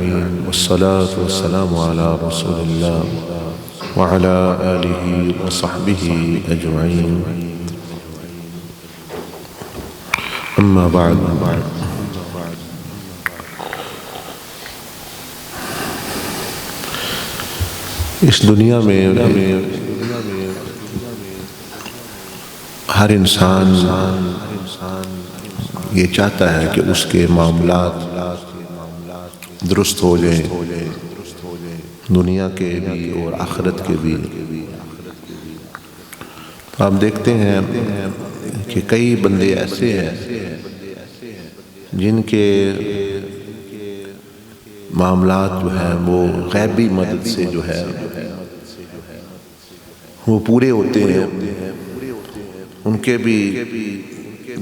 والصلاة والسلام على رسول الله وعلى آله وصحبه أجمعين. أما بعد، اس دنیا میں ہر انسان یہ چاہتا ہے کہ اس کے معاملات درست ہو جائیں، دنیا کے بھی اور آخرت کے بھی. تو آپ دیکھتے ہیں کہ کئی بندے ایسے ہیں جن کے معاملات جو ہیں وہ غیبی مدد سے جو ہے وہ پورے ہوتے ہیں. ان کے بھی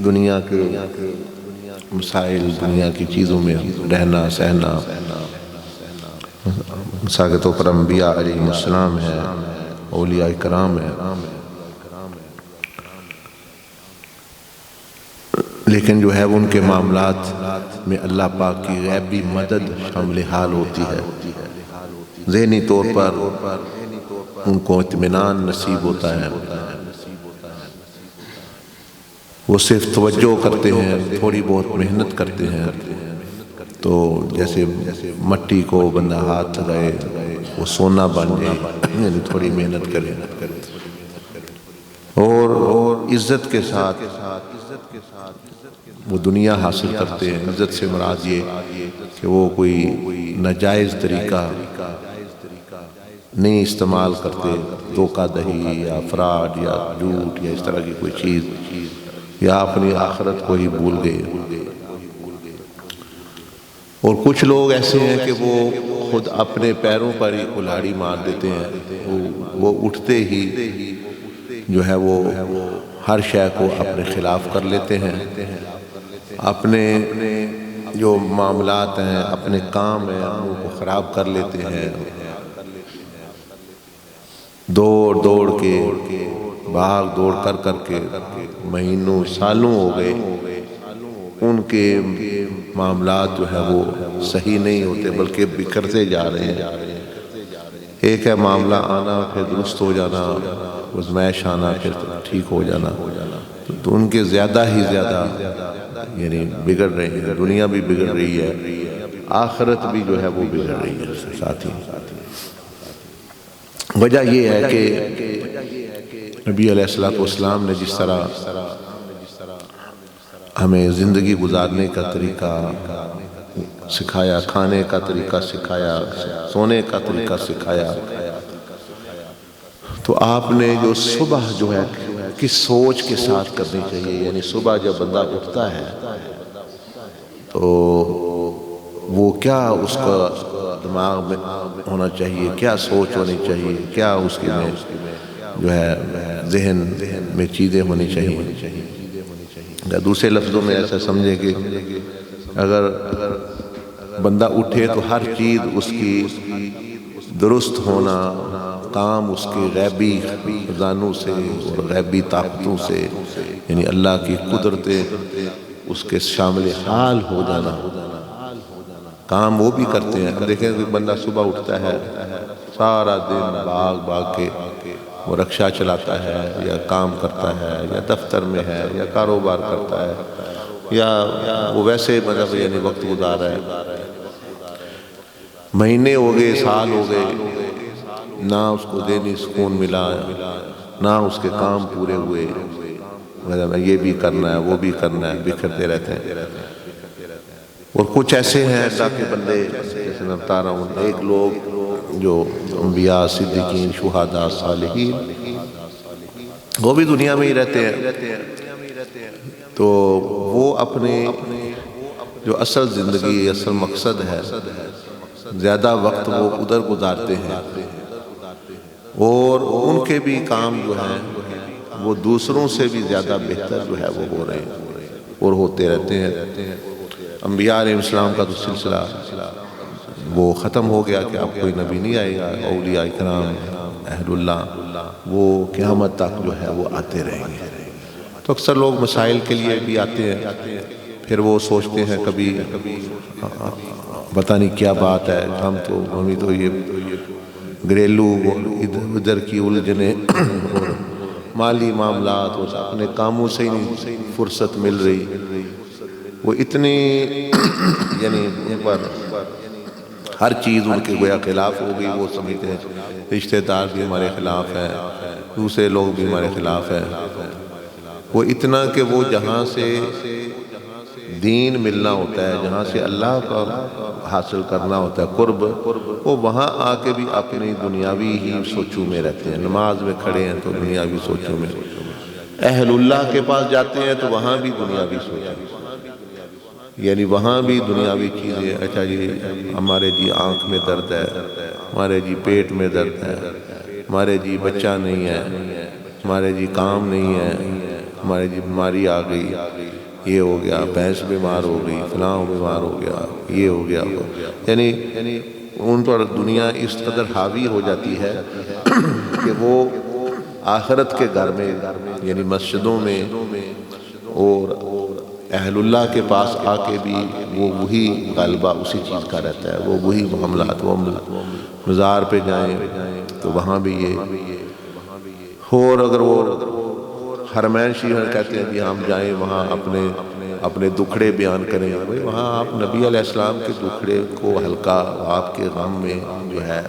دنیا کے مسائل، دنیا کی چیزوں میں رہنا سہنا، مثال کے طور پر انبیاء علیہ السلام ہے، اولیاء کرام ہے، لیکن جو ہے ان کے معاملات میں اللہ پاک کی غیبی مدد شامل حال ہوتی ہے. ذہنی طور پر ان کو اطمینان نصیب ہوتا ہے. وہ صرف توجہ کرتے ہیں، تھوڑی بہت محنت کرتے ہیں. تو جیسے مٹی کو بندہ ہاتھ لگائے وہ سونا بن جائے، یعنی تھوڑی محنت کرے اور عزت کے ساتھ وہ دنیا حاصل کرتے ہیں. عزت سے مراد یہ کہ وہ کوئی ناجائز طریقہ نہیں استعمال کرتے، دھوکہ دہی یا فراڈ یا جھوٹ یا اس طرح کی کوئی چیز، یا اپنی آخرت کو ہی بھول گئے. اور کچھ لوگ ایسے ہیں کہ وہ خود اپنے پیروں پر ہی کلہاڑی مار دیتے ہیں. وہ اٹھتے ہی جو ہے وہ ہر شے کو اپنے خلاف کر لیتے ہیں. اپنے جو معاملات ہیں، اپنے کام ہیں، ان کو خراب کر لیتے ہیں. دوڑ کے بھاگ دوڑ کر کے مہینوں سالوں ہو گئے، ان کے معاملات جو ہے وہ صحیح نہیں ہوتے بلکہ بکھرتے جا رہے ہیں. ایک ہے معاملہ آنا پھر درست ہو جانا، آزمائش آنا پھر ٹھیک ہو جانا. تو ان کے زیادہ ہی زیادہ یعنی بگڑ رہے ہیں. دنیا بھی بگڑ رہی ہے، آخرت بھی جو ہے وہ بگڑ رہی ہے ساتھ ہی. وجہ یہ ہے کہ نبی علیہ السلام نے جس طرح ہمیں زندگی گزارنے کا طریقہ سکھایا، کھانے کا طریقہ سکھایا، سونے کا طریقہ سکھایا، تو آپ نے جو صبح جو ہے کس سوچ کے ساتھ کرنی چاہیے. یعنی صبح جب بندہ اٹھتا ہے تو وہ کیا اس کا دماغ میں ہونا چاہیے، کیا سوچ ہونی چاہیے، کیا اس کی میں جو ہے ذہن میں چیزیں ہونی چاہیے. یا دوسرے لفظوں میں ایسا سمجھیں کہ اگر بندہ اٹھے تو ہر چیز اس کی درست ہونا، کام اس کے غیبی خزانوں سے اور غیبی طاقتوں سے، یعنی اللہ کی قدرتیں اس کے شامل حال ہو جانا. کام وہ بھی کرتے ہیں. دیکھیں کہ بندہ صبح اٹھتا ہے، سارا دن بھاگ کے وہ رکشہ چلاتا ہے یا کام کرتا ہے یا دفتر میں ہے یا کاروبار کرتا ہے یا وہ ویسے مطلب یعنی وقت گزار رہا ہے. مہینے ہو گئے، سال ہو گئے، نہ اس کو ذہنی سکون ملا، نہ اس کے کام پورے ہوئے. مطلب یہ بھی کرنا ہے، وہ بھی کرنا ہے، بکھرتے رہتے ہیں. اور کچھ ایسے ہیں اللہ کے بندے جیسے میں بتا رہا ہوں، ایک لوگ جو انبیاء، صدیقین، شہداء، صالحین، وہ بھی دنیا میں ہی رہتے ہیں. تو وہ اپنے جو اصل زندگی، اصل مقصد ہے، زیادہ وقت وہ ادھر گزارتے ہیں. اور ان کے بھی کام جو ہیں وہ دوسروں سے بھی زیادہ بہتر جو ہے وہ ہو رہے ہیں اور ہوتے رہتے ہیں. انبیاء علیہ السلام کا تو سلسلہ وہ ختم ہو گیا کہ اب کوئی نبی نہیں آئے گا. اولیاء کرام، اہل اللہ، وہ قیامت تک جو ہے وہ آتے رہیں گے. تو اکثر لوگ مسائل کے لیے بھی آتے ہیں، پھر وہ سوچتے ہیں کبھی پتہ نہیں کیا بات ہے، ہمیں تو یہ گھریلو ادھر کی الجھنیں اور مالی معاملات اور اپنے کاموں سے ہی نہیں فرصت مل رہی، وہ اتنی یعنی ان پر ہر چیز ان کے گویا خلاف ہو گئی، وہ سمجھتے ہیں رشتہ دار بھی ہمارے خلاف ہیں، دوسرے لوگ بھی ہمارے خلاف ہیں، وہ اتنا کہ وہ جہاں سے دین ملنا ہوتا ہے، جہاں سے اللہ کا حاصل کرنا ہوتا ہے قرب، وہ وہاں آ کے بھی اپنی دنیاوی ہی سوچوں میں رہتے ہیں، نماز میں کھڑے ہیں تو دنیاوی سوچوں میں، اہل اللہ کے پاس جاتے ہیں تو وہاں بھی دنیاوی سوچیں، یعنی وہاں بھی دنیاوی چیزیں، اچھا جی ہمارے جی آنکھ میں درد ہے، ہمارے جی پیٹ میں درد ہے، ہمارے جی بچہ نہیں ہے، ہمارے جی کام نہیں ہے، ہمارے جی بیماری آ گئی، یہ ہو گیا، بھینس بیمار ہو گئی، فلاں بیمار ہو گیا، یہ ہو گیا، یعنی ان پر دنیا اس قدر حاوی ہو جاتی ہے کہ وہ آخرت کے گھر میں یعنی مسجدوں میں اور اہل اللہ کے پاس آ کے بھی وہ وہی غالبہ اسی چیز کا رہتا ہے، وہ وہی معاملات، وہ مزار پہ جائیں تو وہاں بھی یہ، اور اگر وہ حرمین شریف کہتے ہیں کہ ہم جائیں وہاں اپنے دکھڑے بیان کریں، وہاں آپ نبی علیہ السلام کے دکھڑے کو ہلکا، آپ کے غم میں جو ہے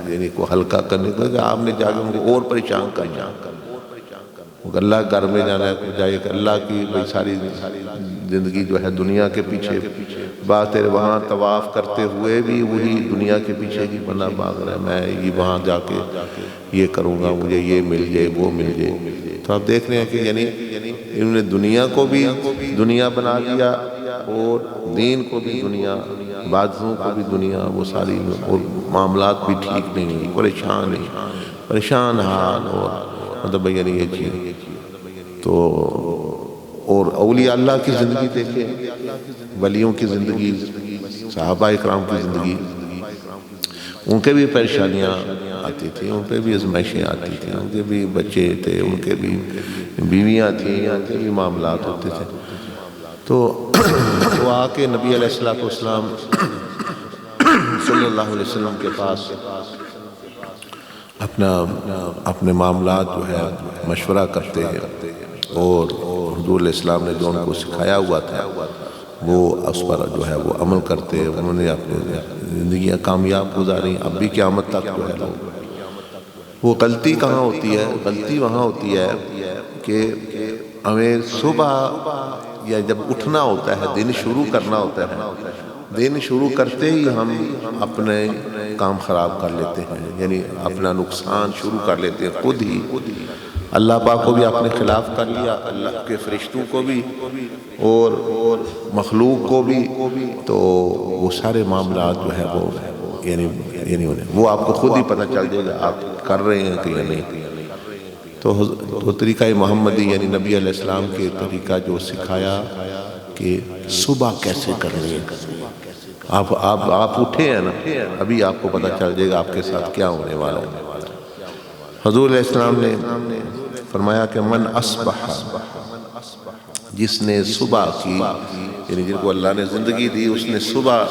یعنی کو ہلکا کرنے کو، آپ نے جا کے ان کو اور پریشان کرنا، اللہ گھر میں جانا ہے جائے کہ اللہ کی بھئی ساری زندگی جو ہے دنیا کے پیچھے بات تیرے، وہاں طواف کرتے ہوئے بھی وہی دنیا کے پیچھے کی بنا بھاگ رہا ہے، میں یہ وہاں جا کے یہ کروں گا، مجھے یہ مل جائے وہ مل جائے، تو آپ دیکھ رہے ہیں کہ یعنی انہوں نے دنیا کو بھی دنیا بنا لیا اور دین کو بھی دنیا، بادشاہوں کو بھی دنیا، وہ ساری اور معاملات بھی ٹھیک نہیں ہوئی، پریشان حال، اور مطلب یعنی یہ چیز تو، اور اولیاء اللہ کی زندگی دیکھیں، ولیوں کی زندگی، صحابہ اکرام کی زندگی، ان کے بھی پریشانیاں آتی تھیں، ان پہ بھی آزمائشیں آتی تھیں، ان کے بھی بچے تھے، ان کے بھی بیویاں تھیں، ان کے بھی معاملات ہوتے تھے، تو وہ آ کے نبی علیہ السلام صلی اللہ علیہ وسلم کے پاس اپنے معاملات جو ہے مشورہ کرتے ہیں، اور حضور علیہ السلام نے جو ان کو سکھایا ہوا تھا وہ اس پر جو ہے وہ عمل کرتے، انہوں نے اپنی زندگیاں کامیاب گزاری، اب بھی قیامت تک جو ہے وہ غلطی کہاں ہوتی ہے؟ غلطی وہاں ہوتی ہے کہ ہمیں صبح یا جب اٹھنا ہوتا ہے، دن شروع کرنا ہوتا ہے، دن شروع کرتے ہی ہم اپنے کام خراب کر لیتے ہیں، یعنی اپنا نقصان شروع کر لیتے ہیں خود ہی، اللہ پاک کو بھی اپنے خلاف کر لیا، اللہ کے فرشتوں کو بھی اور مخلوق کو بھی، تو وہ سارے معاملات جو ہے وہ یعنی وہ آپ کو خود ہی پتہ چل جائے گا آپ کر رہے ہیں کہ یا نہیں، تو طریقہ محمدی یعنی نبی علیہ السلام کے طریقہ جو سکھایا کہ صبح کیسے کرنی ہے، آپ اٹھے ہیں نا، ابھی آپ کو پتہ چل جائے گا آپ کے ساتھ کیا ہونے والا ہے۔ حضور علیہ السلام نے فرمایا کہ من اصبح، جس نے صبح کی، یعنی جن کو اللہ نے زندگی دی اس نے صبح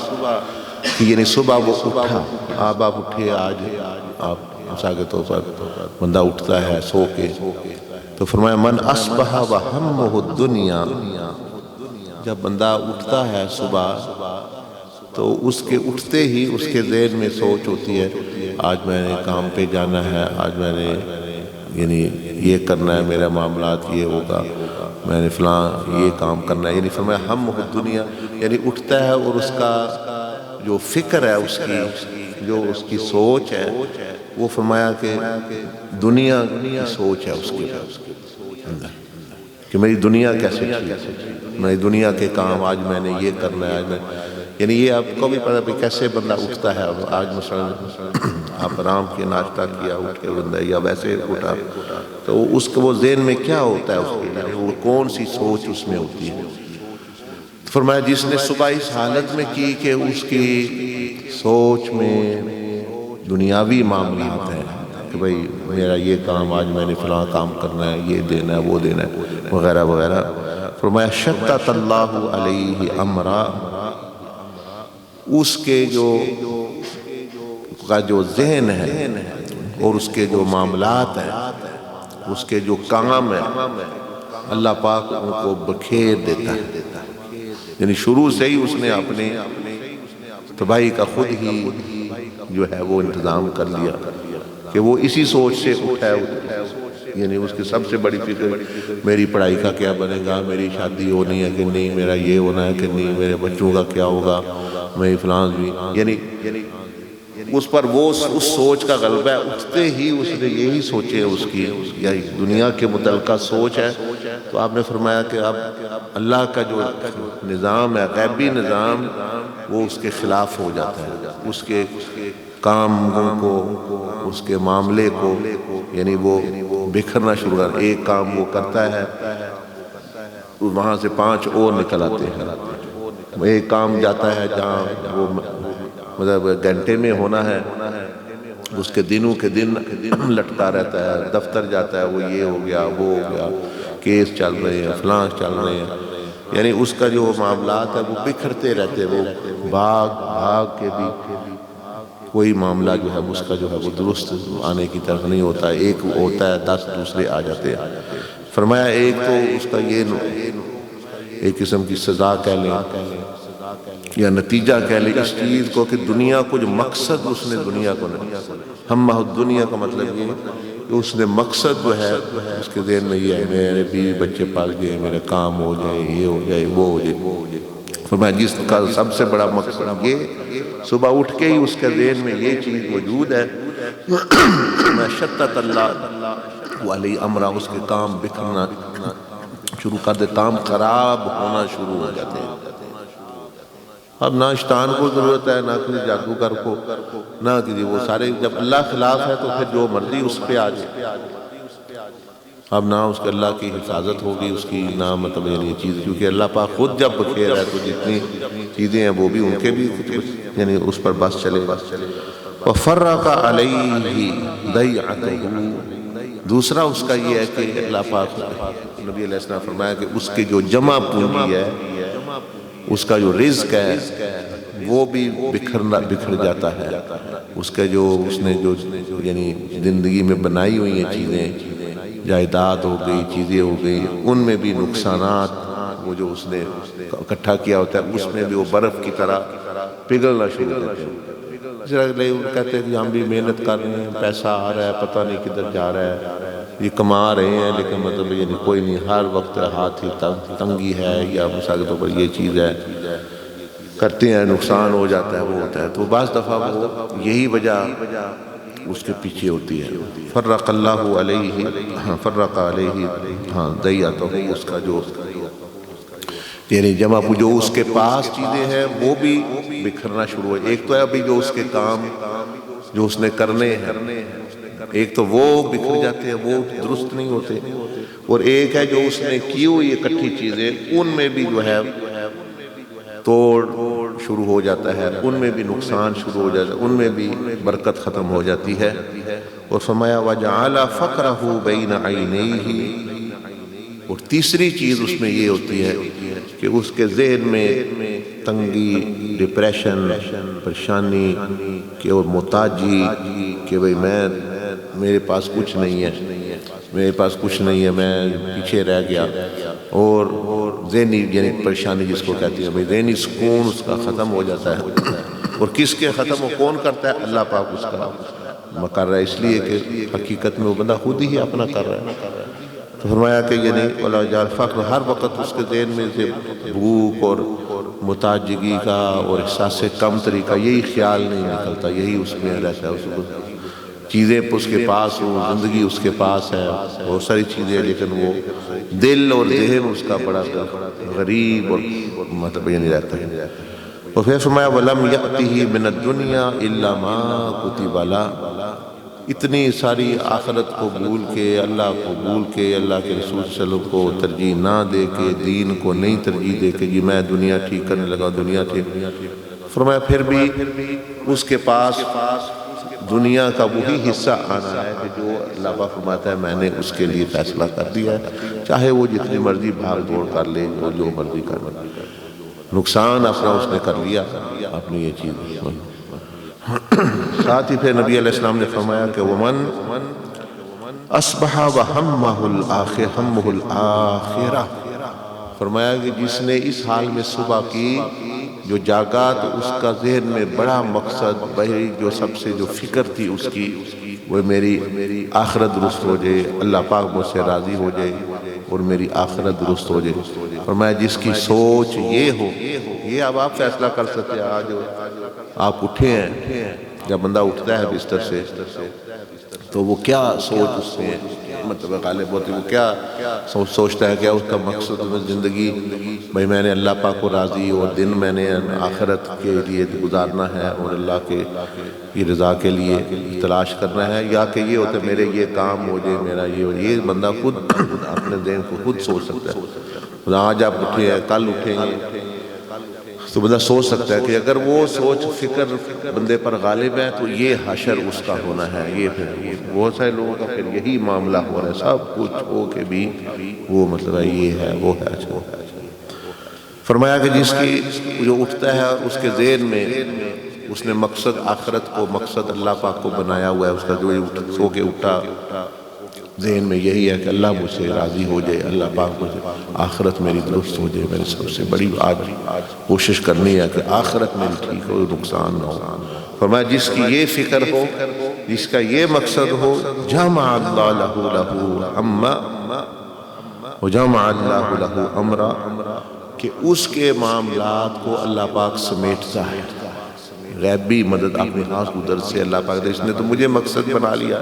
کی، یعنی صبح وہ اٹھا، آپ اٹھے، آج آپ مثال کے طور پر بندہ اٹھتا ہے سو کے، تو فرمایا من اصبح وہمہ الدنیا، جب بندہ اٹھتا ہے صبح تو اس کے اٹھتے ہی اس کے ذہن میں سوچ ہوتی ہے آج میں نے کام پہ جانا ہے، آج میں نے یعنی یہ کرنا ہے، میرا معاملات یہ ہوگا، میں نے فلاں یہ کام کرنا ہے، یعنی فرمایا ہم دنیا، یعنی اٹھتا ہے اور اس کا جو فکر ہے، اس کی جو اس کی سوچ ہے، وہ فرمایا کہ دنیا کی سوچ ہے اس کے اندر کہ میری دنیا کیسے ٹھیک، میری دنیا کے کام آج میں نے یہ کرنا ہے، آج میں، یعنی یہ آپ کو بھی پتا ہے کیسے بندہ اٹھتا ہے، آج مثلا آپ آرام کیا، ناشتہ کیا، اٹھ کے بندہ یا ویسے اٹھا، تو اس کو وہ ذہن میں کیا ہوتا ہے، اس کے لیے وہ کون سی سوچ اس میں ہوتی ہے، فرمایا جس نے صبح اس حالت میں کی کہ اس کی سوچ میں دنیاوی معاملات ہیں کہ بھئی میرا یہ کام آج میں نے فلاں کام کرنا ہے، یہ دینا ہے، وہ دینا ہے وغیرہ وغیرہ، فرمایا شتت اللہ علیہ امرا، اس کے جو ذہن ہے اور اس کے جو معاملات ہیں، اس کے جو کام ہیں، اللہ پاک ان کو بکھیر دیتا ہے۔ یعنی شروع سے ہی اس نے اپنے تباہی کا خود ہی جو ہے وہ انتظام کر لیا کہ وہ اسی سوچ سے اٹھا ہے۔ یعنی اس کی سب سے بڑی فکر میری پڑھائی کا کیا بنے گا، میری شادی ہونی ہے کہ نہیں، میرا یہ ہونا ہے کہ نہیں، میرے بچوں کا کیا ہوگا، میں فلاں بھی، یعنی اس پر وہ اس سوچ کا غلبہ ہے۔ اٹھتے ہی اس نے یہی سوچے، اس کی دنیا کے متعلقہ سوچ ہے۔ تو آپ نے فرمایا کہ اب اللہ کا جو نظام ہے، غیبی نظام، وہ اس کے خلاف ہو جاتا ہے، اس کے کاموں کو، اس کے معاملے کو، یعنی وہ بکھرنا شروع کر، ایک کام وہ کرتا ہے وہاں سے 5 اور نکل آتے ہیں۔ ایک کام جاتا ہے جہاں وہ مطلب گھنٹے میں ہونا ہے، اس کے دنوں کے دن لٹکا رہتا ہے، دفتر جاتا ہے، وہ یہ ہو گیا، وہ ہو گیا، کیس چل رہے ہیں، فلاں چل رہے ہیں، یعنی اس کا جو معاملات ہے وہ بکھرتے رہتے، وہ بھاگ کے بھی کوئی معاملہ جو ہے اس کا جو ہے وہ درست آنے کی طرف نہیں ہوتا، ایک ہوتا ہے 10 دوسرے آ جاتے ہیں۔ فرمایا ایک تو اس کا یہ ایک قسم کی سزا کہہ لیں یا نتیجہ کہہ لیں اس چیز کو کہ دنیا کو جو مقصد اس نے دنیا کو نہیں، ہمہ دنیا کا مطلب یہ کہ اس نے مقصد جو ہے اس کے ذہن میں یہ ہے میرے بیوی بچے پال گئے، میرا کام ہو جائے، یہ ہو جائے، وہ ہو جائے۔ فرمایا جس کا سب سے بڑا مقصد یہ، صبح اٹھ کے ہی اس کے ذہن میں یہ چیز موجود ہے، میں شتت اللہ علیہ امرہ، اس کے کام بکھرنا شروع کر دے، کام خراب ہونا شروع ہو جاتے ہیں۔ اب نہ شیطان کو ضرورت ہے، نہ کسی جادوگر کو، نہ کسی، وہ سارے جب اللہ خلاف ہے تو پھر جو مرضی اس پہ آ جائے۔ اب نہ اس کے اللہ کی حفاظت ہوگی، اس کی نہ مطلب یعنی چیز، کیونکہ اللہ پاک خود جب بخیر ہے تو جتنی چیزیں ہیں وہ بھی ان کے بھی یعنی اس پر بس چلے۔ وَفَرَّقَ عَلَيْهِ ضَيْعَتَهُ، دوسرا اس کا یہ ہے کہ اللہ پاک نبی علیہ السلام فرمایا کہ اس کی جو جمع پونجی ہے، اس کا جو رزق ہے وہ بھی بکھر جاتا ہے۔ اس کا جو اس نے جو یعنی زندگی میں بنائی ہوئی ہیں چیزیں، جائیداد ہو گئی، چیزیں ہو گئی، ان میں بھی نقصانات، وہ جو اس نے اکٹھا کیا ہوتا ہے اس میں بھی وہ برف کی طرح پگھلنا شروع کرتے ہیں۔ اس طرح کہتے ہیں کہ ہم بھی محنت کر رہے ہیں، پیسہ آ رہا ہے، پتہ نہیں کدھر جا رہا ہے، یہ کما رہے ہیں لیکن مطلب یعنی کوئی نہیں، ہر وقت ہاتھ ہی تنگی ہے، یا مثال کے طور پر یہ چیز ہے، کرتے ہیں نقصان ہو جاتا ہے، وہ ہوتا ہے۔ تو بعض دفعہ وہ یہی وجہ اس کے پیچھے ہوتی ہے۔ فرق اللہ علیہ، فرق علیہ ضیعتہ، اس کا جو یعنی جمع جو اس کے پاس چیزیں ہیں وہ بھی بکھرنا شروع ہو۔ ایک تو ہے ابھی جو اس کے کام جو اس نے کرنے ہیں، ایک تو وہ بکھر جاتے ہیں، وہ درست نہیں ہوتے، اور ایک ہے جو اس نے کی ہوئی اکٹھی چیزیں، ان میں بھی جو ہے توڑ شروع ہو جاتا ہے، ان میں بھی نقصان شروع ہو جاتا ہے، ان میں بھی برکت ختم ہو جاتی ہے۔ اور فرمایا وَجَعَلَ فَقْرَهُ بَيْنَ عَيْنَيْهِ، اور تیسری چیز اس میں یہ ہوتی ہے کہ اس کے ذہن میں تنگی، ڈپریشن، پریشانی کہ اور محتاجی کہ بھئی میرے پاس کچھ نہیں ہے، میرے پاس کچھ نہیں ہے، میں پیچھے رہ گیا، اور ذہنی یعنی پریشانی جس کو کہتے ہیں، بھئی ذہنی سکون اس کا ختم ہو جاتا ہے۔ اور کس کے ختم ہو، کون کرتا ہے؟ اللہ پاک اس کا کر رہا ہے، اس لیے کہ حقیقت میں وہ بندہ خود ہی اپنا کر رہا ہے۔ تو فرمایا کہ یعنی وَلَا جَعَلَ فَقْرَ، ہر وقت اس کے ذہن میں سے بھوک اور محتاجگی کا اور احساس کمتری کا یہی خیال نہیں نکلتا، یہی اس میں رہتا ہے۔ اس کو چیزیں اس کے پاس ہوں، زندگی اس کے پاس ہے، بہت ساری چیزیں، لیکن وہ دل اور ذہن اس کا بڑا غریب اور مطلب یہ نہیں رہتا ہے۔ اور پھر فرمایا وَلَمْ يَأْتِهِ مِنَ الدُّنْيَا إِلَّا مَا كُتِبَ لَهُ، اتنی ساری آخرت کو بھول کے، اللہ کو بھول کے، اللہ کے رسول صلی اللہ علیہ وسلم کو ترجیح نہ دے کے، دین کو نہیں ترجیح دے کے، جی میں دنیا ٹھیک کرنے لگا، دنیا ٹھیک، فرمایا پھر بھی اس کے پاس دنیا کا وہی حصہ آنا ہے کہ جو اللہ پاک فرماتا ہے میں نے اس کے لیے فیصلہ کر دیا ہے، چاہے وہ جتنی مرضی بھاگ دوڑ کر لے، جو مرضی کر لے، نقصان اپنا اس نے کر لیا، آپ نے یہ چیز ساتھ ہی پھر نبی علیہ السلام نے فرمایا کہ ومن اصبح وہمہ الآخرہ، فرمایا کہ جس نے اس حال میں صبح کی جو جاگا تو اس کا ذہن میں بڑا مقصد بھائی جو سب سے جو فکر تھی اس کی وہ میری آخرت درست ہو جائے، اللہ پاک مجھ سے راضی ہو جائے اور میری آخرت درست ہو جائے۔ فرمایا جس کی سوچ یہ ہو، یہ اب آپ فیصلہ کر سکتے ہیں۔ آج آپ اٹھے ہیں، جب بندہ اٹھتا ہے بستر سے تو وہ کیا سوچ اس سے مطلب غالب ہوتی، وہ کیا سوچتا ہے، کیا اس کا مقصد زندگی بھائی میں نے اللہ پاک کو راضی اور دن میں نے آخرت کے لیے گزارنا ہے اور اللہ کے کی رضا کے لیے تلاش کرنا ہے، یا کہ یہ ہوتا ہے میرے یہ کام ہو جائے، میرا یہ بندہ خود اپنے ذہن کو خود سوچ سکتا ہے۔ آج آپ اٹھے ہیں، کل اٹھیں گے تو بندہ سوچ سکتا ہے کہ اگر وہ سوچ فکر بندے پر غالب ہے تو یہ حشر اس کا ہونا ہے۔ یہ پھر بہت سارے لوگوں کا پھر یہی معاملہ ہو رہا ہے، سب کچھ ہو کے بھی وہ مطلب ہے یہ ہے وہ ہے۔ فرمایا کہ جس کی جو اٹھتا ہے اس کے ذہن میں اس نے مقصد آخرت کو، مقصد اللہ پاک کو بنایا ہوا ہے، اس کا جو سو کے اٹھا ذہن میں یہی ہے کہ اللہ مجھ سے راضی ہو جائے، اللہ پاک مجھ سے آخرت میری درست ہو جائے۔ میری سب سے بڑی آج کوشش کرنی ہے کہ آخرت میری ٹھیک ہو، نقصان نہ ہو۔ فرمایا جس کی یہ فکر ہو، جس کا یہ مقصد ہو، جمع اللہ لہ اما وجمع اللہ لہ امرا، کہ اس کے معاملات کو اللہ پاک سمیٹتا ہے۔ غیبی مدد اپنے ہاتھ قدرت سے اللہ پاک دے۔ اس نے تو مجھے مقصد بنا لیا،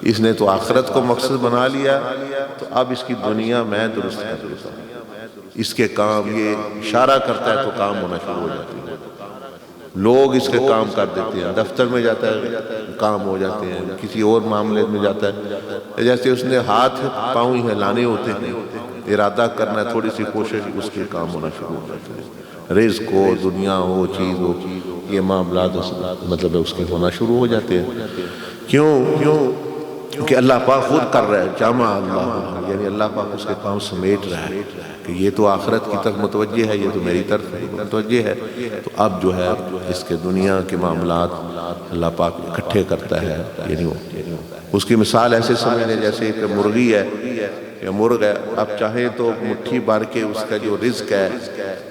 اس نے تو آخرت کو مقصد بنا لیا، تو اب اس کی دنیا میں درست کر دیتا ہوں۔ اس کے کام یہ اشارہ کرتا ہے تو کام ہونا شروع ہو جاتے ہیں، لوگ اس کے کام کر دیتے ہیں، دفتر میں جاتا ہے کام ہو جاتے ہیں، کسی اور معاملے میں جاتا ہے، جیسے اس نے ہاتھ پاؤں ہی ہلانے ہوتے ہیں، ارادہ کرنا ہے تھوڑی سی کوشش، اس کے کام ہونا شروع ہو جاتے ہیں۔ رزق ہو، دنیا ہو، چیز ہو، یہ معاملات مطلب اس کے ہونا شروع ہو جاتے ہیں۔ کیوں؟ کہ اللہ پاک خود کر رہا ہے، جامع اللہ، یعنی اللہ پاک اس کے کام سمیٹ رہا ہے کہ یہ تو آخرت کی طرف متوجہ ہے، یہ تو میری طرف متوجہ ہے، تو اب جو ہے اس کے دنیا کے معاملات اللہ پاک اکٹھے کرتا ہے۔ یعنی اس کی مثال ایسے سمجھ لیں جیسے ایک مرغی ہے یا مرغ ہے، اب چاہے تو مٹھی بھر کے اس کا جو رزق ہے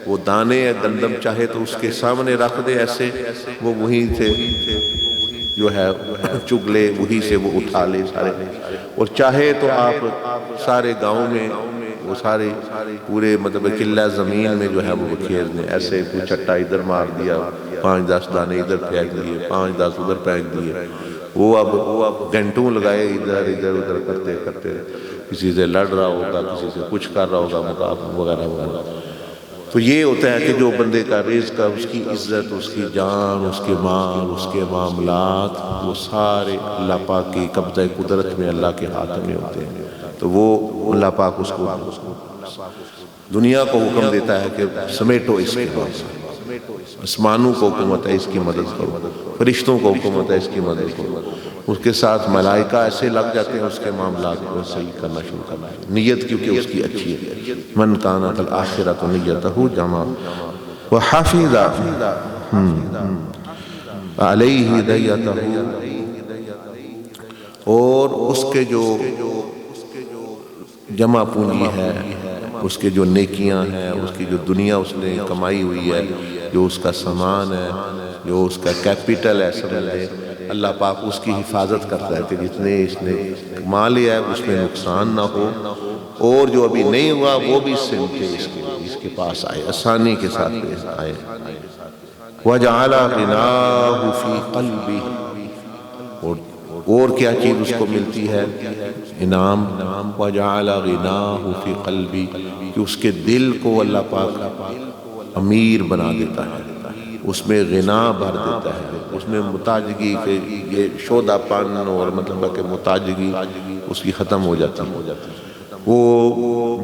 وہ دانے یا گندم چاہے تو اس کے سامنے رکھ دے، ایسے وہ وہیں سے جو ہے چگ لے، وہی سے وہ اٹھا لے سارے، اور چاہے تو آپ سارے گاؤں میں وہ سارے پورے مطلب قلعہ زمین میں جو ہے وہ کھیل دیں، ایسے کوئی چھٹا ادھر مار دیا، 5-10 دانے ادھر پھینک دیے، 5-10 ادھر پھینک دیے، وہ اب گھنٹوں لگائے ادھر کرتے کسی سے لڑ رہا ہوگا، کسی سے کچھ کر رہا ہوگا، مقابلہ وغیرہ وغیرہ۔ تو یہ ہوتا ہے کہ جو بندے کا رزق، اس کی عزت، اس کی جان، اس کے مال، اس کے معاملات، وہ سارے اللہ پاک کی قبضہ قدرت میں، اللہ کے ہاتھ میں ہوتے ہیں، تو وہ اللہ پاک اس کو دنیا کو حکم دیتا ہے کہ سمیٹو اس کے پاس، آسمانوں کو حکومت ہے اس کی مدد کرو، فرشتوں کو حکومت ہے اس کی مدد کرو، اس کے ساتھ ملائکہ ایسے لگ جاتے ہیں اس کے معاملات کو صحیح کرنا شروع کرنا ہے، نیت کیونکہ اس کی اچھی ہے۔ من کانت الآخرۃ نیتہ جمع وحفظ علیہ دیتہ، اور اس کے جو جمع پونجی ہے، اس کے جو نیکیاں ہیں، اس کی جو دنیا اس نے کمائی ہوئی ہے، جو اس کا سامان ہے، جو اس کا کیپٹل ہے، سمجھ لیں اللہ پاک اس کی حفاظت کرتا ہے کہ جتنے اس نے کما لیا ہے اس میں نقصان نہ ہو، اور جو ابھی نہیں ہوا وہ بھی اس سے ملے، اس کے پاس آئے، آسانی کے ساتھ پیش آئے۔ وَجَعَلَ غِنَاهُ فِي قَلْبِهِ، اور کیا چیز اس کو ملتی ہے انعام، وَجَعَلَ غِنَاهُ فِي قَلْبِهِ، کہ اس کے دل کو اللہ پاک امیر بنا دیتا ہے، اس میں غنا بھر دیتا ہے، اس میں متاجگی کے یہ شودہ پن اور مطلب کہ متاجگی اس کی ختم ہو جاتی ہے، وہ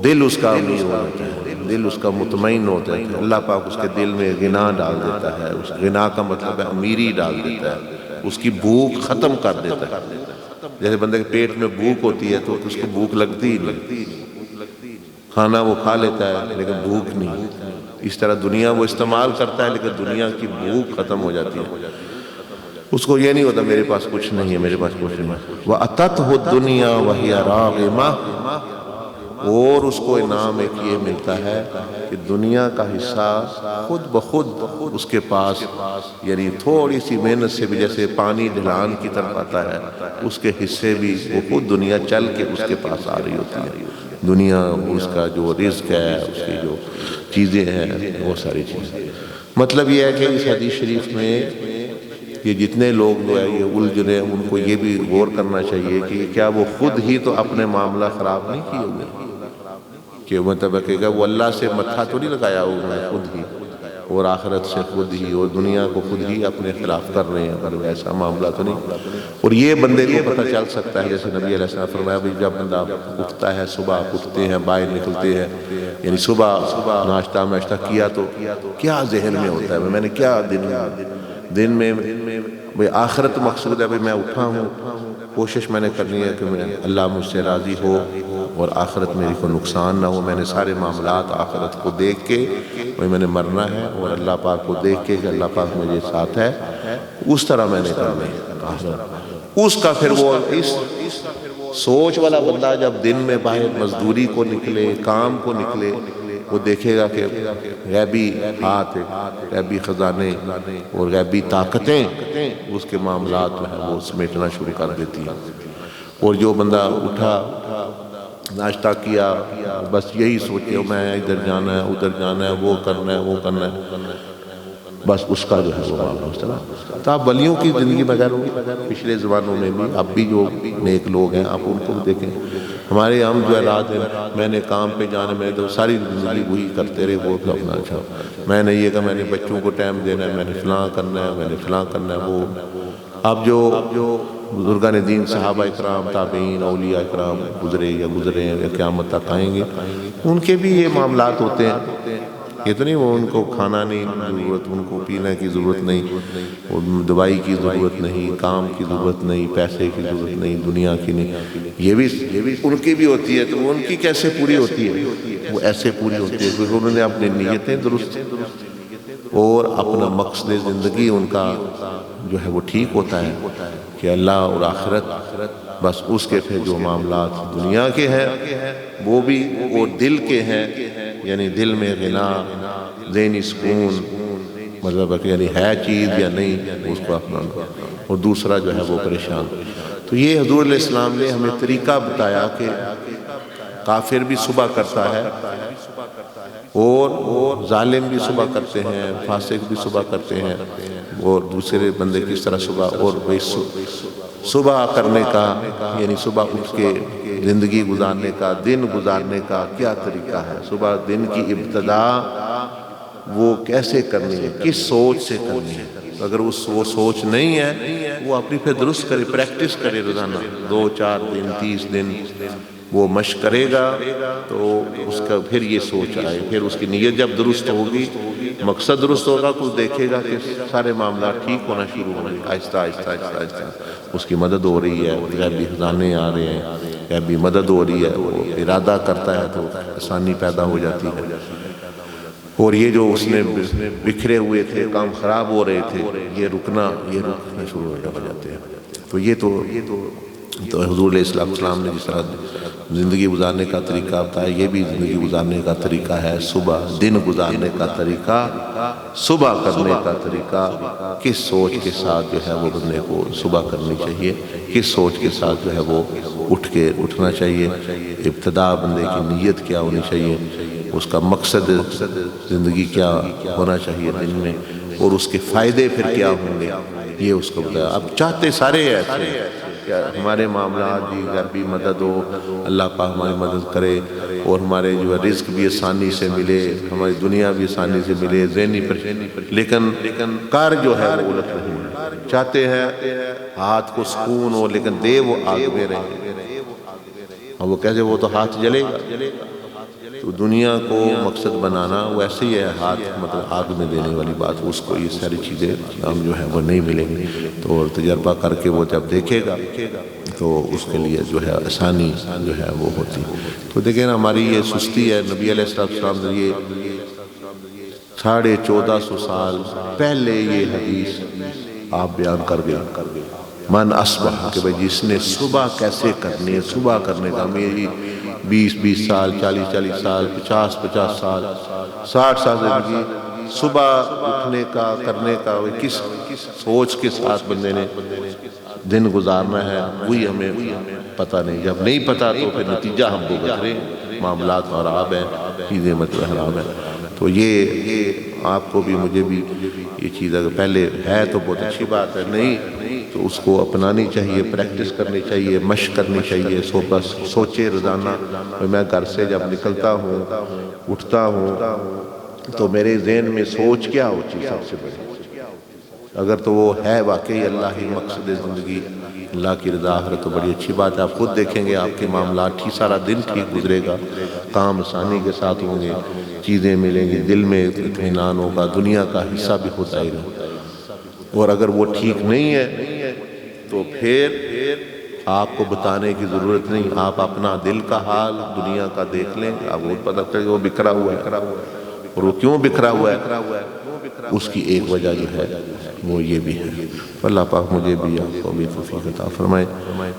دل اس کا امیر ہو جاتا ہے، دل اس کا مطمئن ہوتا ہے، اللہ پاک اس کے دل میں غنا ڈال دیتا ہے، اس غنا کا مطلب ہے امیری ڈال دیتا ہے، اس کی بھوک ختم کر دیتا ہے۔ جیسے بندے کے پیٹ میں بھوک ہوتی ہے تو اس کو بھوک لگتی ہی نہیں، کھانا وہ کھا لیتا ہے لیکن بھوک نہیں، اس طرح دنیا وہ استعمال کرتا ہے لیکن دنیا کی بھوک ختم ہو جاتی ہے، اس کو یہ نہیں ہوتا میرے پاس کچھ نہیں ہے، میرے پاس کچھ نہیں ہے۔ وَأَتَتْهُ الدُّنْيَا وَهِيَ رَاغِمَةٌ، اور اس کو انعام ایک یہ ملتا ہے کہ دنیا کا حصہ خود بخود اس کے پاس، یعنی تھوڑی سی محنت سے بھی، جیسے پانی ڈھلان کی طرف آتا ہے، اس کے حصے بھی وہ خود دنیا چل کے اس کے پاس آ رہی ہوتی ہے۔ دنیا اس کا جو رزق ہے، اس کی جو چیزیں ہیں، وہ ساری چیزیں۔ مطلب یہ ہے کہ اس حدیث شریف میں یہ جتنے لوگ جو ہے یہ الجھ رہے ہیں، ان کو یہ بھی غور کرنا چاہیے کہ کیا وہ خود ہی تو اپنے معاملہ خراب نہیں کیے ہوئے، کہ مطلب کہ وہ اللہ سے متھا تو نہیں لگایا انہوں نے خود ہی، اور آخرت سے خود ہی، اور دنیا کو خود ہی اپنے خلاف کر رہے ہیں، اگر ایسا معاملہ تو نہیں۔ اور یہ بندے کو پتہ چل سکتا ہے، جیسے نبی علیہ السلام نے فرمایا جب بندہ اٹھتا ہے، صبح اٹھتے ہیں، باہر نکلتے ہیں، یعنی صبح ناشتہ کیا تو کیا ذہن میں ہوتا ہے، میں نے کیا دن میں بھئی آخرت مقصود ہے، بھئی میں اٹھا ہوں، کوشش میں نے کرنی ہے کہ میں اللہ مجھ سے راضی ہو اور آخرت میری کو نقصان نہ ہو، میں نے سارے معاملات آخرت کو دیکھ کے میں نے مرنا ہے، اور اللہ پاک کو دیکھ کے کہ اللہ پاک مجھے ساتھ ہے، اس طرح میں نے کرنا ہے۔ اس کا پھر وہ اس سوچ والا بندہ جب دن میں باہر مزدوری کو نکلے، کام کو نکلے، وہ دیکھے گا کہ غیبی ہاتھ، غیبی خزانے اور غیبی طاقتیں اس کے معاملات جو ہے وہ سمیٹنا شروع کر دیتی ہیں۔ اور جو بندہ اٹھا، ناشتہ کیا، بس یہی سوچے میں ادھر جانا ہے، ادھر جانا ہے، وہ کرنا ہے، وہ کرنا ہے، بس اس کا جو ہے وہ معاملہ اس طرح۔ تو آپ ولیوں کی زندگی بغیر پچھلے زمانوں میں بھی اب بھی جو نیک لوگ ہیں آپ ان کو دیکھیں، ہمارے ہم جو ہے رات میں نے کام پہ جانا، میں تو ساری زندگی وہی کرتے رہے، وہ اپنا اچھا میں نے یہ کہا میں نے بچوں کو ٹائم دینا ہے، میں نے فلاں کرنا ہے، میں نے فلاں کرنا ہے۔ وہ اب جو بزرگان دین، صحابہ اکرام، تابعین، اولیاء اکرام گزرے یا قیامت تک آئیں گے، ان کے بھی یہ معاملات ہوتے ہیں۔ یہ تو نہیں وہ ان کو کھانا نہیں ضرورت، ان کو پینے کی ضرورت نہیں، دوائی کی ضرورت نہیں، کام کی ضرورت نہیں، پیسے کی ضرورت نہیں، دنیا کی نہیں، یہ بھی ان کی بھی ہوتی ہے۔ تو ان کی کیسے پوری ہوتی ہے؟ وہ ایسے پوری ہوتی ہے کیونکہ انہوں نے اپنی نیتیں درست اور اپنا مقصد زندگی ان کا جو ہے وہ ٹھیک ہوتا ہے کہ اللہ اور آخرت، بس اس کے پھر جو معاملات دنیا کے ہیں وہ بھی، اور دل کے ہیں، یعنی دل میں غنا، ذہنی سکون، مطلب یعنی ہے چیز یا نہیں، اس کو اپنا، اور دوسرا جو ہے وہ پریشان۔ تو یہ حضور علیہ السلام نے ہمیں طریقہ بتایا کہ کافر بھی صبح کرتا ہے، اور ظالم بھی صبح کرتے ہیں، فاسق بھی صبح کرتے ہیں، اور دوسرے بندے کس طرح صبح، اور صبح کرنے کا یعنی صبح اٹھ کے زندگی گزارنے کا، دن گزارنے کا کیا طریقہ ہے، صبح دن کی ابتدا وہ کیسے کرنی ہے، کس سوچ سے کرنی ہے۔ اگر وہ سوچ نہیں ہے، وہ اپنی پھر درست کرے، پریکٹس کرے، روزانہ 2 4 دن 30 دن وہ مشق کرے گا تو اس کا پھر یہ سوچ آئے، پھر اس کی نیت جب درست ہوگی، مقصد درست ہوگا، تو دیکھے گا کہ سارے معاملات ٹھیک ہونا شروع ہوں گے، آہستہ آہستہ آہستہ آہستہ اس کی مدد ہو رہی ہے، غیبی خزانے آ رہے ہیں، غیبی مدد ہو رہی ہے، وہ ارادہ کرتا ہے تو آسانی پیدا ہو جاتی ہے۔ اور یہ جو اس نے بکھرے ہوئے تھے، کام خراب ہو رہے تھے، یہ رکنا شروع ہو جاتے ہیں۔ تو یہ تو حضور علیہ السلام نے جس طرح زندگی گزارنے کا طریقہ بتایا، یہ بھی زندگی گزارنے کا طریقہ ہے، صبح دن گزارنے کا طریقہ، صبح کرنے کا طریقہ، کس سوچ کے ساتھ جو ہے وہ بندے کو صبح کرنی چاہیے، کس سوچ کے ساتھ جو ہے وہ اٹھنا چاہیے، ابتدا بندے کی نیت کیا ہونی چاہیے، اس کا مقصد زندگی کیا ہونا چاہیے دن میں، اور اس کے فائدے پھر کیا ہوں گے، یہ اس کو بتایا۔ اب چاہتے سارے ایسے کہ ہمارے معاملات بھی غیبی مدد ہو، اللہ پاک ہماری مدد کرے، اور ہمارے جو ہے رزق بھی آسانی سے ملے، ہماری دنیا بھی آسانی سے ملے، ذہنی لیکن کار جو ہے وہ الٹ رہی ہے۔ چاہتے ہیں ہاتھ کو سکون ہو لیکن دے وہ آگ میں رہے، اور وہ کہتے وہ تو ہاتھ جلے گا۔ تو دنیا کو مقصد بنانا ویسے ہی ہے، ہاتھ مطلب آگ میں دینے والی بات، اس کو یہ ساری چیزیں ہم جو ہے وہ نہیں ملیں گی۔ تو تجربہ کر کے وہ جب دیکھے گا تو اس کے لیے جو ہے آسانی جو ہے وہ ہوتی۔ تو دیکھیں نا ہماری یہ سستی ہے، نبی علیہ السلام نے یہ 1450 سال پہلے یہ حدیث آپ بیان کر گئے، من اصبح، کہ بھئی جس نے صبح کیسے کرنی ہے، صبح کرنے کا، میری 20 سال، 40 سال، 50 سال، 60 سال زندگی صبح اٹھنے کا، کرنے کا، کس سوچ کے ساتھ بندے نے دن گزارنا ہے، وہی ہمیں پتہ نہیں۔ جب نہیں پتہ تو پھر نتیجہ ہم کو گزرے، معاملات خراب ہیں، چیزیں مطلب حرام ہیں۔ تو یہ آپ کو بھی مجھے بھی یہ چیز اگر پہلے ہے تو بہت اچھی بات ہے، نہیں تو اس کو اپنانی چاہیے، پریکٹس کرنی چاہیے، مشق کرنی چاہیے۔ بس سوچے روزانہ، میں گھر سے جب نکلتا ہوں، اٹھتا ہوں، تو میرے ذہن میں سوچ کیا ہوتی ہے سب سے بڑی؟ اگر تو وہ ہے واقعی اللہ ہی مقصد زندگی، اللہ کی رضا آخرت، تو بڑی اچھی بات ہے۔ آپ خود دیکھیں گے آپ کے معاملات ٹھیک، سارا دن ٹھیک گزرے گا، کام آسانی کے ساتھ ہوں گے، چیزیں ملیں گی، دل میں اطمینان ہوگا، دنیا کا حصہ بھی ہو جائے گا۔ اور اگر وہ ٹھیک نہیں ہے تو پھر آپ کو بتانے کی ضرورت نہیں، آپ اپنا دل کا حال دنیا کا دیکھ لیں، آپ کو پتہ چلے گا وہ بکھرا ہوا ہے۔ اور وہ کیوں بکھرا ہوا ہے؟ اس کی ایک وجہ جو ہے وہ یہ بھی ہے۔ اللہ پاک مجھے بھی آپ کو بھی توفیق عطا فرمائے،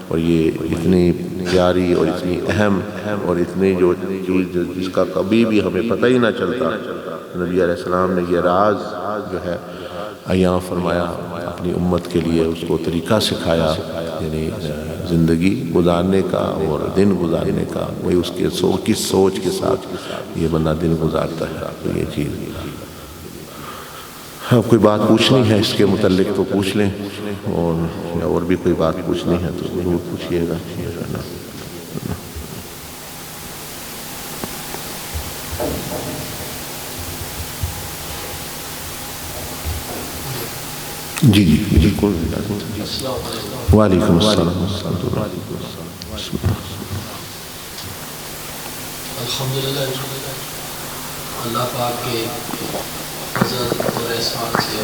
اور یہ اتنی پیاری اور اتنی اہم اور اتنی جو چیز جس کا کبھی بھی ہمیں پتہ ہی نہ چلتا، نبی علیہ السلام نے یہ راز جو ہے عیاں فرمایا اپنی امت کے لیے، اس کو طریقہ سکھایا، یعنی زندگی گزارنے کا اور دن گزارنے کا، وہی اس کے کس سوچ کے ساتھ یہ بندہ دن گزارتا ہے۔ تو یہ چیز اب کوئی بات پوچھنی ہے اس کے متعلق تو پوچھ لیں، اور بھی کوئی بات پوچھنی ہے تو ضرور پوچھئے گا۔ جی بالکل۔ وعلیکم السلام۔ الحمدللہ، اللہ پاک کے فضل اور احسان سے،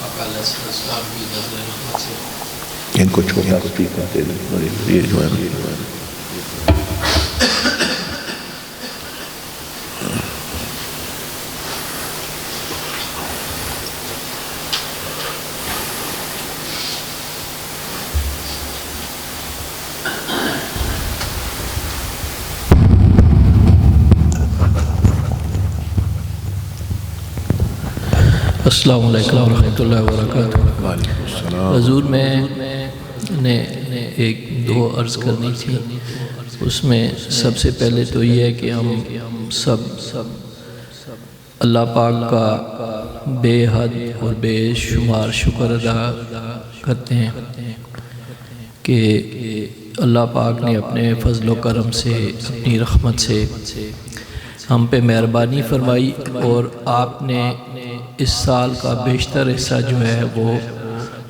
آقا علیہ السلام کی نظر رحمت سے، ان کو چھوٹا سپیکر دے دیں، یہ جو ہے السلام علیکم ورحمۃ اللہ وبرکاتہ۔ حضور میں نے ایک دو عرض کرنی تھی، اس میں سب سے پہلے تو یہ ہے کہ ہم سب اللہ پاک کا بے حد اور بے شمار شکر ادا کرتے ہیں کہ اللہ پاک نے اپنے فضل و کرم سے، اپنی رحمت سے ہم پہ مہربانی فرمائی، اور آپ نے اس سال کا بیشتر حصہ جو ہے وہ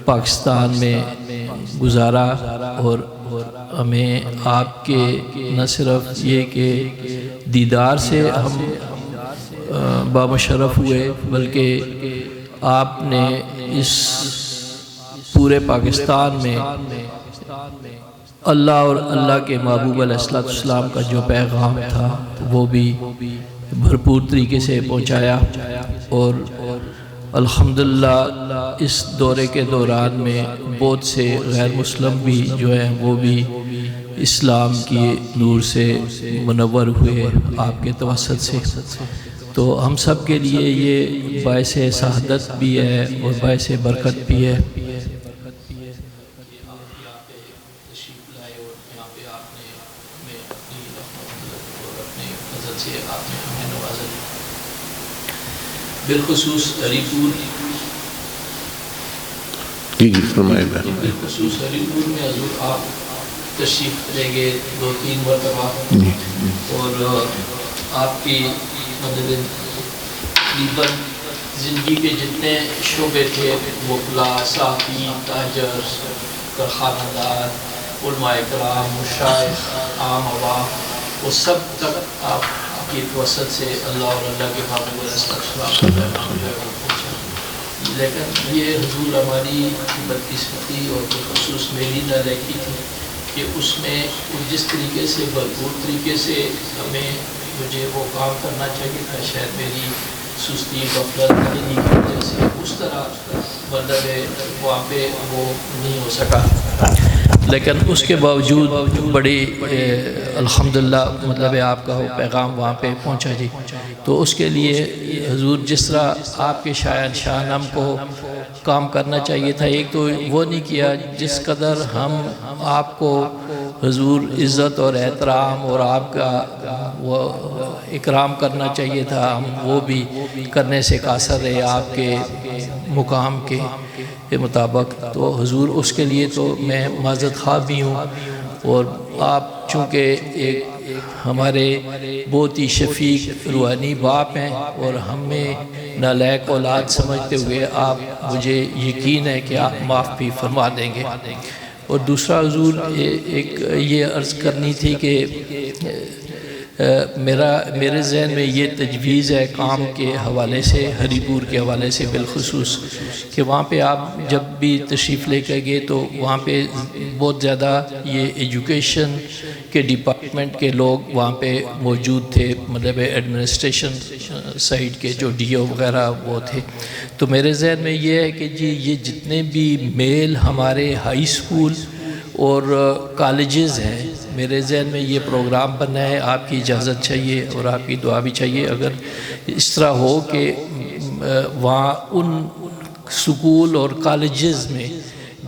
پاکستان میں گزارا، اور ہمیں آپ کے نہ صرف یہ کہ دیدار سے ہم بامشرف ہوئے، بلکہ آپ نے اس پورے پاکستان میں اللہ اور اللہ کے محبوب علیہ السلام کا جو پیغام تھا وہ بھی بھرپور طریقے سے پہنچایا، اور الحمدللہ اس دورے کے دوران میں بہت سے غیر مسلم بھی جو ہیں وہ بھی اسلام کی نور سے منور ہوئے آپ کے توسط سے۔ تو ہم سب کے لیے یہ باعث سعادت بھی ہے اور باعث برکت بھی ہے۔ بالخصوص ہری پور، بالخصوص ہری پور میں حضور آپ تشریف لے گئے 2-3 مرتبہ، اور آپ کی مدد تقریباً زندگی کے جتنے شعبے تھے، وکلا، صحافی، تاجر، کارخانہ دار، علماء کرام، مشائخ، عام عوام، وہ سب تک آپ کی توسط سے اللہ اور اللہ کے محبوب علیہ السلام کا پیغام جو ہے وہ پہنچا۔ لیکن یہ حضور ہماری بدقسمتی اور بالخصوص میری نالائقی تھی کہ اس میں جس طریقے سے بھرپور طریقے سے مجھے وہ کام کرنا چاہیے تھا، شاید میری سستی غفلت کی وجہ سے اس طرح مطلب وہاں پہ وہ نہیں ہو سکا، لیکن اس کے باوجود بڑی الحمدللہ مطلب آپ کا وہ پیغام وہاں پہ پہنچا جی۔ تو اس کے لیے حضور جس طرح آپ کے شاہنشاہ ہم کو کام کرنا چاہیے تھا، ایک تو وہ نہیں کیا جس قدر ہم آپ کو حضور عزت اور احترام اور آپ کا وہ اکرام کرنا چاہیے تھا، ہم وہ بھی کرنے سے قاصر رہے آپ کے مقام کے مطابق۔ تو حضور اس کے لیے تو میں معذرت خواہ بھی ہوں، اور آپ چونکہ ایک ہمارے بہت ہی شفیق روحانی باپ ہیں اور ہمیں نالائق اولاد سمجھتے ہوئے آپ مجھے یقین ہے کہ آپ معاف بھی فرما دیں گے۔ اور دوسرا حضور ایک یہ عرض کرنی تھی کہ میرے ذہن میں یہ تجویز ہے کام کے حوالے سے، ہری پور کے حوالے سے بالخصوص، کہ وہاں پہ آپ جب بھی تشریف لے کے گئے تو وہاں پہ بہت زیادہ یہ ایجوکیشن کے ڈپارٹمنٹ کے لوگ وہاں پہ موجود تھے، مطلب ایڈمنسٹریشن سائڈ کے جو ڈی او وغیرہ وہ تھے۔ تو میرے ذہن میں یہ ہے کہ جی یہ جتنے بھی میل ہمارے ہائی اسکول اور کالجز ہیں، میرے ذہن میں یہ پروگرام بننا ہے، آپ کی اجازت چاہیے اور آپ کی دعا بھی چاہیے۔ اگر اس طرح ہو کہ وہاں ان سکول اور کالجز میں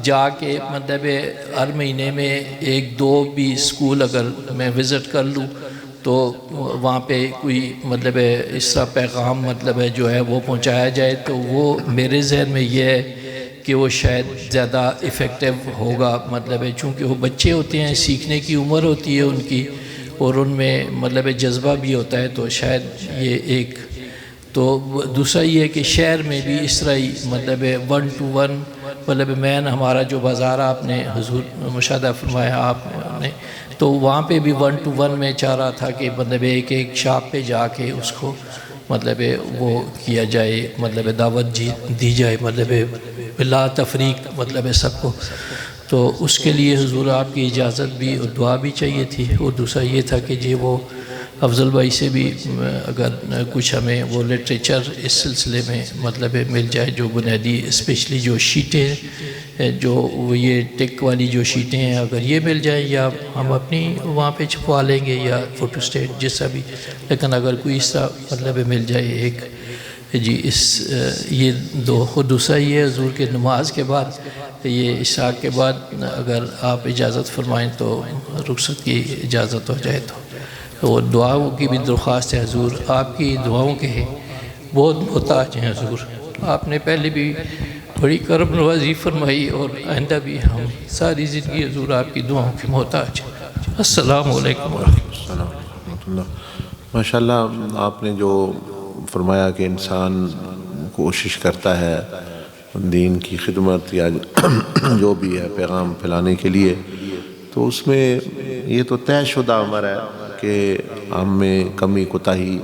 جا کے مطلب ہر مہینے میں ایک دو بھی سکول اگر میں وزٹ کر لوں تو وہاں پہ کوئی مطلب اس طرح پیغام مطلب جو ہے وہ پہنچایا جائے، تو وہ میرے ذہن میں یہ ہے کہ وہ شاید زیادہ افیکٹو ہوگا، مطلب چونکہ وہ بچے ہوتے ہیں، سیکھنے کی عمر ہوتی ہے ان کی، اور ان میں مطلب جذبہ بھی ہوتا ہے، تو شاید یہ ایک۔ تو دوسرا یہ ہے کہ شہر میں بھی اس طرح ہی مطلب 1 to 1 مطلب مین ہمارا جو بازار آپ نے حضور مشاہدہ فرمایا آپ نے، تو وہاں پہ بھی 1 to 1 میں چاہ رہا تھا کہ مطلب ایک شاپ پہ جا کے اس کو مطلب وہ کیا جائے، مطلب دعوت دی جائے، مطلب بلا تفریق مطلب سب کو۔ تو اس کے لیے حضور آپ کی اجازت بھی اور دعا بھی چاہیے تھی۔ اور دوسرا یہ تھا کہ جی وہ افضل بھائی سے بھی اگر کچھ ہمیں وہ لٹریچر اس سلسلے میں مطلب مل جائے، جو بنیادی اسپیشلی جو شیٹیں جو یہ ٹک والی جو شیٹیں ہیں اگر یہ مل جائیں، یا ہم اپنی وہاں پہ چھپوا لیں گے یا فوٹو اسٹیٹ جیسا بھی، لیکن اگر کوئی اس طرح مطلب مل جائے ایک جی یہ دو۔ اور دوسرا یہ حضور کے نماز کے بعد یہ عشاء کے بعد اگر آپ اجازت فرمائیں تو رخصت کی اجازت ہو جائے تو وہ دعاؤں کی بھی درخواست ہے حضور، آپ کی دعاؤں کے بہت محتاج ہیں حضور، آپ نے پہلے بھی بڑی کرم نوازی فرمائی اور آئندہ بھی ہم ساری زندگی حضور آپ کی دعاؤں کے محتاج ہیں۔ السلام علیکم ورحمۃ اللہ۔ ماشاءاللہ آپ نے جو فرمایا کہ انسان کوشش کرتا ہے دین کی خدمت یا جو بھی ہے پیغام پھیلانے کے لیے، تو اس میں یہ تو طے شدہ امر ہے کہ ہم میں کمی کوتاہی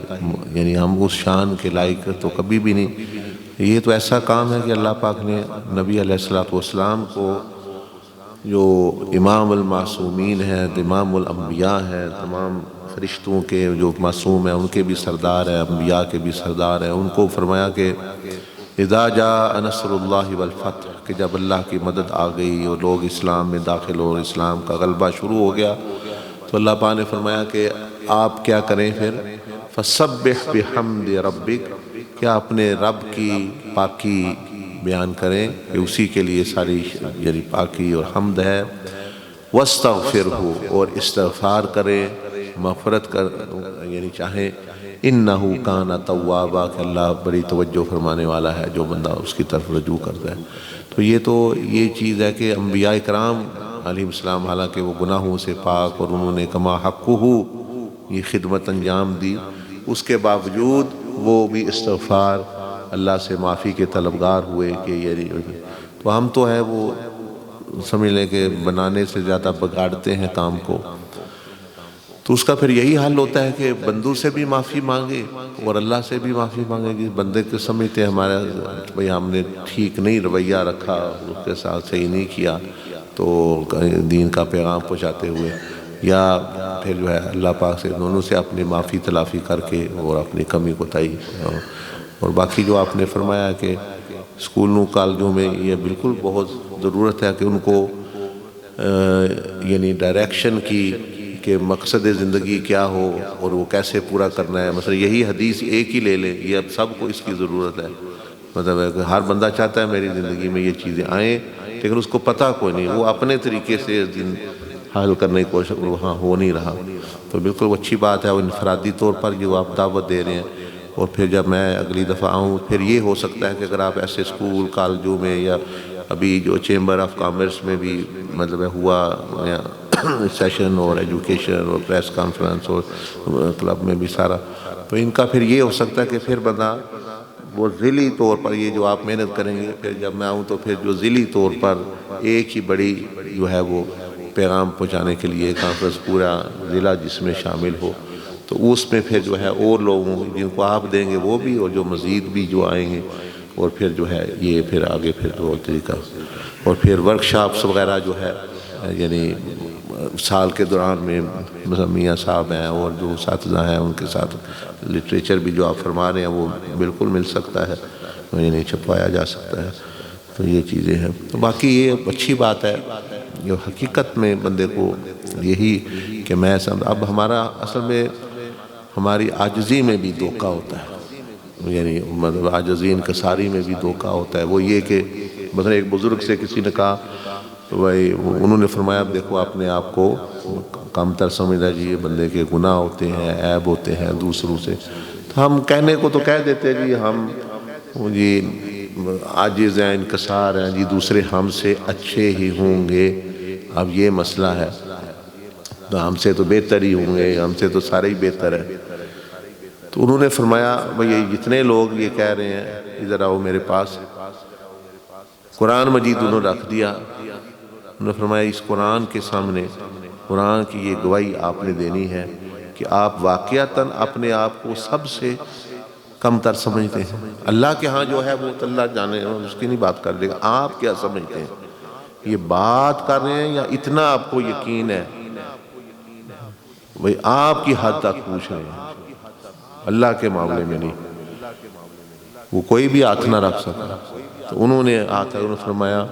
یعنی ہم اس شان کے لائق تو کبھی بھی نہیں۔ یہ تو ایسا کام ہے کہ اللہ پاک نے نبی علیہ الصلوۃ والسلام کو جو امام المعصومین ہے، امام الانبیاء ہے، تمام فرشتوں کے جو معصوم ہیں ان کے بھی سردار ہیں، انبیاء کے بھی سردار ہیں، ان کو فرمایا کہ اذا جاء نصر اللہ والفتح، کہ جب اللہ کی مدد آ گئی اور لوگ اسلام میں داخل اور اسلام کا غلبہ شروع ہو گیا، تو اللہ پاک نے فرمایا کہ آپ کیا کریں پھر، فسبح بحمد ربک، کیا اپنے رب کی پاکی بیان کریں کہ اسی کے لیے ساری یعنی پاکی اور حمد ہے، واستغفرہ، اور استغفار کریں، مغفرت کر یعنی چاہیں، انہو کان توابا، کہ اللہ بڑی توجہ فرمانے والا ہے جو بندہ اس کی طرف رجوع کرتا ہے۔ تو یہ چیز ہے کہ انبیاء کرام علیہ السلام حالانکہ وہ گناہوں سے پاک اور انہوں نے کما حقہ یہ خدمت انجام دی، اس کے باوجود وہ بھی استغفار اللہ سے معافی کے طلبگار ہوئے کہ یہ تو ہم تو ہے وہ سمجھ لیں کہ بنانے سے زیادہ بگاڑتے ہیں کام کو، تو اس کا پھر یہی حل ہوتا ہے کہ بندوں سے بھی معافی مانگے اور اللہ سے بھی معافی مانگے کہ بندے کو سمجھتے ہیں ہمارا بھئی ہم نے ٹھیک نہیں رویہ رکھا، اس کے ساتھ صحیح نہیں کیا تو دین کا پیغام پہنچاتے ہوئے، یا پھر جو ہے اللہ پاک سے دونوں سے اپنی معافی تلافی کر کے اور اپنی کمی کوتاہی اور باقی جو آپ نے فرمایا کہ اسکولوں کالجوں میں یہ بالکل بہت ضرورت ہے کہ ان کو یعنی ڈائریکشن کی کہ مقصد زندگی کیا ہو اور وہ کیسے پورا کرنا ہے. مثلا یہی حدیث ایک ہی لے لیں, یہ اب سب کو اس کی ضرورت ہے. مطلب ہے کہ ہر بندہ چاہتا ہے میری زندگی میں یہ چیزیں آئیں, لیکن اس کو پتہ کوئی نہیں, وہ اپنے طریقے سے حل کرنے کی کوشش وہاں ہو نہیں رہا. تو بالکل وہ اچھی بات ہے, وہ انفرادی طور پر جو آپ دعوت دے رہے ہیں. اور پھر جب میں اگلی دفعہ آؤں پھر یہ ہو سکتا ہے کہ اگر آپ ایسے اسکول کالجوں میں یا ابھی جو چیمبر آف کامرس میں بھی مطلب ہوا سیشن اور ایجوکیشن اور پریس کانفرنس اور کلب میں بھی سارا, تو ان کا پھر یہ ہو سکتا ہے کہ پھر بندہ وہ ذیلی طور پر یہ جو آپ محنت کریں گے, پھر جب میں آؤں تو پھر جو ذیلی طور پر ایک ہی بڑی جو ہے وہ پیغام پہنچانے کے لیے کانفرنس پورا ضلع جس میں شامل ہو, تو اس میں پھر جو ہے اور لوگوں جن کو آپ دیں گے وہ بھی, اور جو مزید بھی جو آئیں گے, اور پھر جو ہے یہ پھر آگے پھر جو طریقہ, اور پھر ورکشاپس وغیرہ جو ہے یعنی سال کے دوران میں میاں صاحب ہیں اور جو اساتذہ ہیں ان کے ساتھ لٹریچر بھی جو آپ فرما رہے ہیں وہ بالکل مل سکتا ہے, یعنی چھپوایا جا سکتا ہے. تو یہ چیزیں ہیں. تو باقی یہ اچھی بات ہے جو حقیقت میں بندے کو یہی کہ میں اب ہمارا اصل میں ہماری عاجزی میں بھی دھوکہ ہوتا ہے, یعنی مطلب عاجزی انکساری میں بھی دھوکہ ہوتا ہے. وہ یہ کہ مثلا ایک بزرگ سے کسی نے کہا, بھائی انہوں نے فرمایا اب دیکھو اپنے آپ کو کم تر سمجھنا چاہیے, بندے کے گناہ ہوتے ہیں, عیب ہوتے ہیں دوسروں سے. تو ہم کہنے کو تو کہہ دیتے جی ہم جی عاجز ہیں, انکسار ہیں جی, دوسرے ہم سے اچھے ہی ہوں گے. اب یہ مسئلہ ہے, تو ہم سے تو بہتر ہی ہوں گے, ہم سے تو سارے ہی بہتر ہیں. تو انہوں نے فرمایا بھئی یہ جتنے لوگ یہ کہہ رہے ہیں ادھر آؤ میرے پاس. قرآن مجید انہوں نے رکھ دیا, انہوں نے فرمایا اس قرآن کے سامنے قرآن کی یہ گواہی آپ نے دینی ہے کہ آپ واقعتاً اپنے آپ کو سب سے کم تر سمجھتے ہیں. اللہ کے ہاں جو ہے وہ تو اللہ جانے, اس کی نہیں بات کر لے گا. آپ کیا سمجھتے ہیں, یہ بات کر رہے ہیں یا اتنا آپ کو یقین ہے, بھئی آپ کی حد تک پوچھ رہے ہیں, اللہ کے معاملے میں نہیں. وہ کوئی بھی ہاتھ نہ رکھ سکتا. تو انہوں نے فرمایا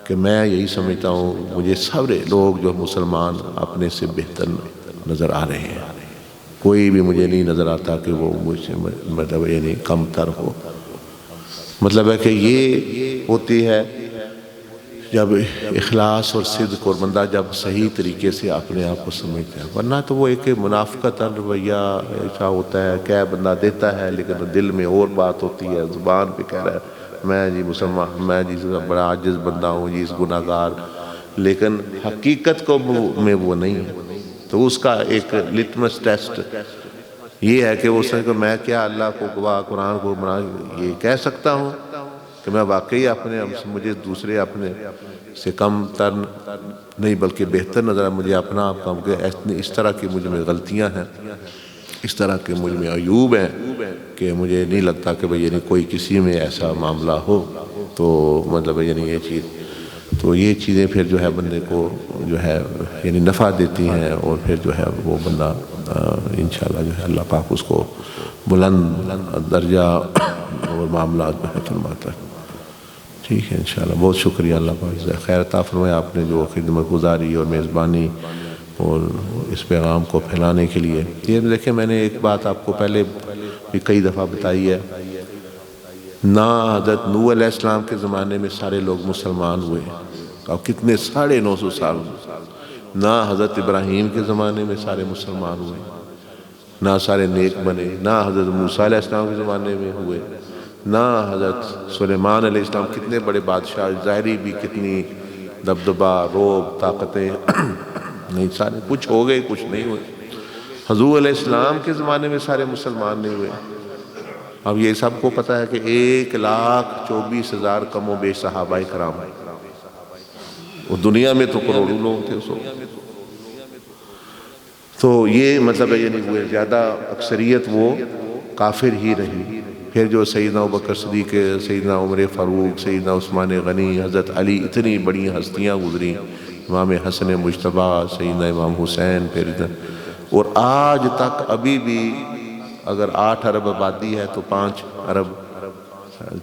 کہ میں یہی سمجھتا ہوں مجھے سارے لوگ جو مسلمان اپنے سے بہتر نظر آ رہے ہیں, کوئی بھی مجھے نہیں نظر آتا کہ وہ مجھ سے مطلب یعنی کم تر ہو. مطلب ہے کہ یہ ہوتی ہے جب اخلاص اور صدق اور بندہ جب صحیح طریقے سے اپنے آپ کو سمجھتا ہے. ورنہ تو وہ ایک منافقت رویہ ایسا ہوتا ہے, کیا بندہ دیتا ہے لیکن دل میں اور بات ہوتی ہے, زبان پہ کہہ رہا ہے میں جی مسلمان, میں جی بڑا عاجز بندہ ہوں جی, اس گناہ گار, لیکن حقیقت کو میں وہ نہیں ہے. تو اس کا ایک لٹمس ٹیسٹ یہ ہے کہ وہ سمجھ میں کیا اللہ کو گواہ قرآن کو بنا یہ کہہ سکتا ہوں کہ میں واقعی اپنے مجھے دوسرے اپنے سے کم تر نہیں بلکہ بہتر نظر ہے. مجھے اپنا آپ کام کہ اس طرح کی مجھ میں غلطیاں ہیں, اس طرح کے مجھ میں عیوب ہیں کہ مجھے نہیں لگتا کہ بھئی یعنی کوئی کسی میں ایسا معاملہ ہو. تو مطلب یعنی یہ چیز, تو یہ چیزیں پھر جو ہے بندے کو جو ہے یعنی نفع دیتی ہیں, اور پھر جو ہے وہ بندہ انشاءاللہ جو ہے اللہ پاک اس کو بلند درجہ اور معاملات میں فرماتا ہے. ٹھیک ہے انشاءاللہ. بہت شکریہ, اللہ پاک خیر عطا فرمائے. آپ نے جو خدمت گزاری اور میزبانی اور اس پیغام کو پھیلانے کے لیے, یہ دیکھیں میں نے ایک بات آپ کو پہلے بھی کئی دفعہ بتائی ہے, نہ حضرت نوح علیہ السلام کے زمانے میں سارے لوگ مسلمان ہوئے, اب کتنے 950 سال, نہ حضرت ابراہیم کے زمانے میں سارے مسلمان ہوئے, نہ سارے نیک بنے, نہ حضرت موسیٰ علیہ السلام کے زمانے میں ہوئے, نہ حضرت سلیمان علیہ السلام کتنے بڑے بادشاہ, ظاہری بھی کتنی دبدبہ روب طاقتیں نہیں, سارے کچھ ہو گئے کچھ نہیں ہوئے. حضور علیہ السلام کے زمانے میں سارے مسلمان نہیں ہوئے. اب یہ سب کو پتہ ہے کہ 1,24,000 کم و بیش صحابہ کرام ہیں, اور دنیا میں تو کروڑوں لوگ تھے اس وقت. تو یہ مطلب ہے یعنی وہ زیادہ اکثریت وہ کافر ہی رہی. پھر جو سیدنا ابوبکر صدیق, سیدنا عمر فاروق, سیدنا عثمان غنی, حضرت علی, اتنی بڑی ہستیاں گزری, امام حسن مجتبیٰ, سیدنا امام حسین, پھر اور آج تک ابھی بھی اگر 8 ارب آبادی ہے تو 5 ارب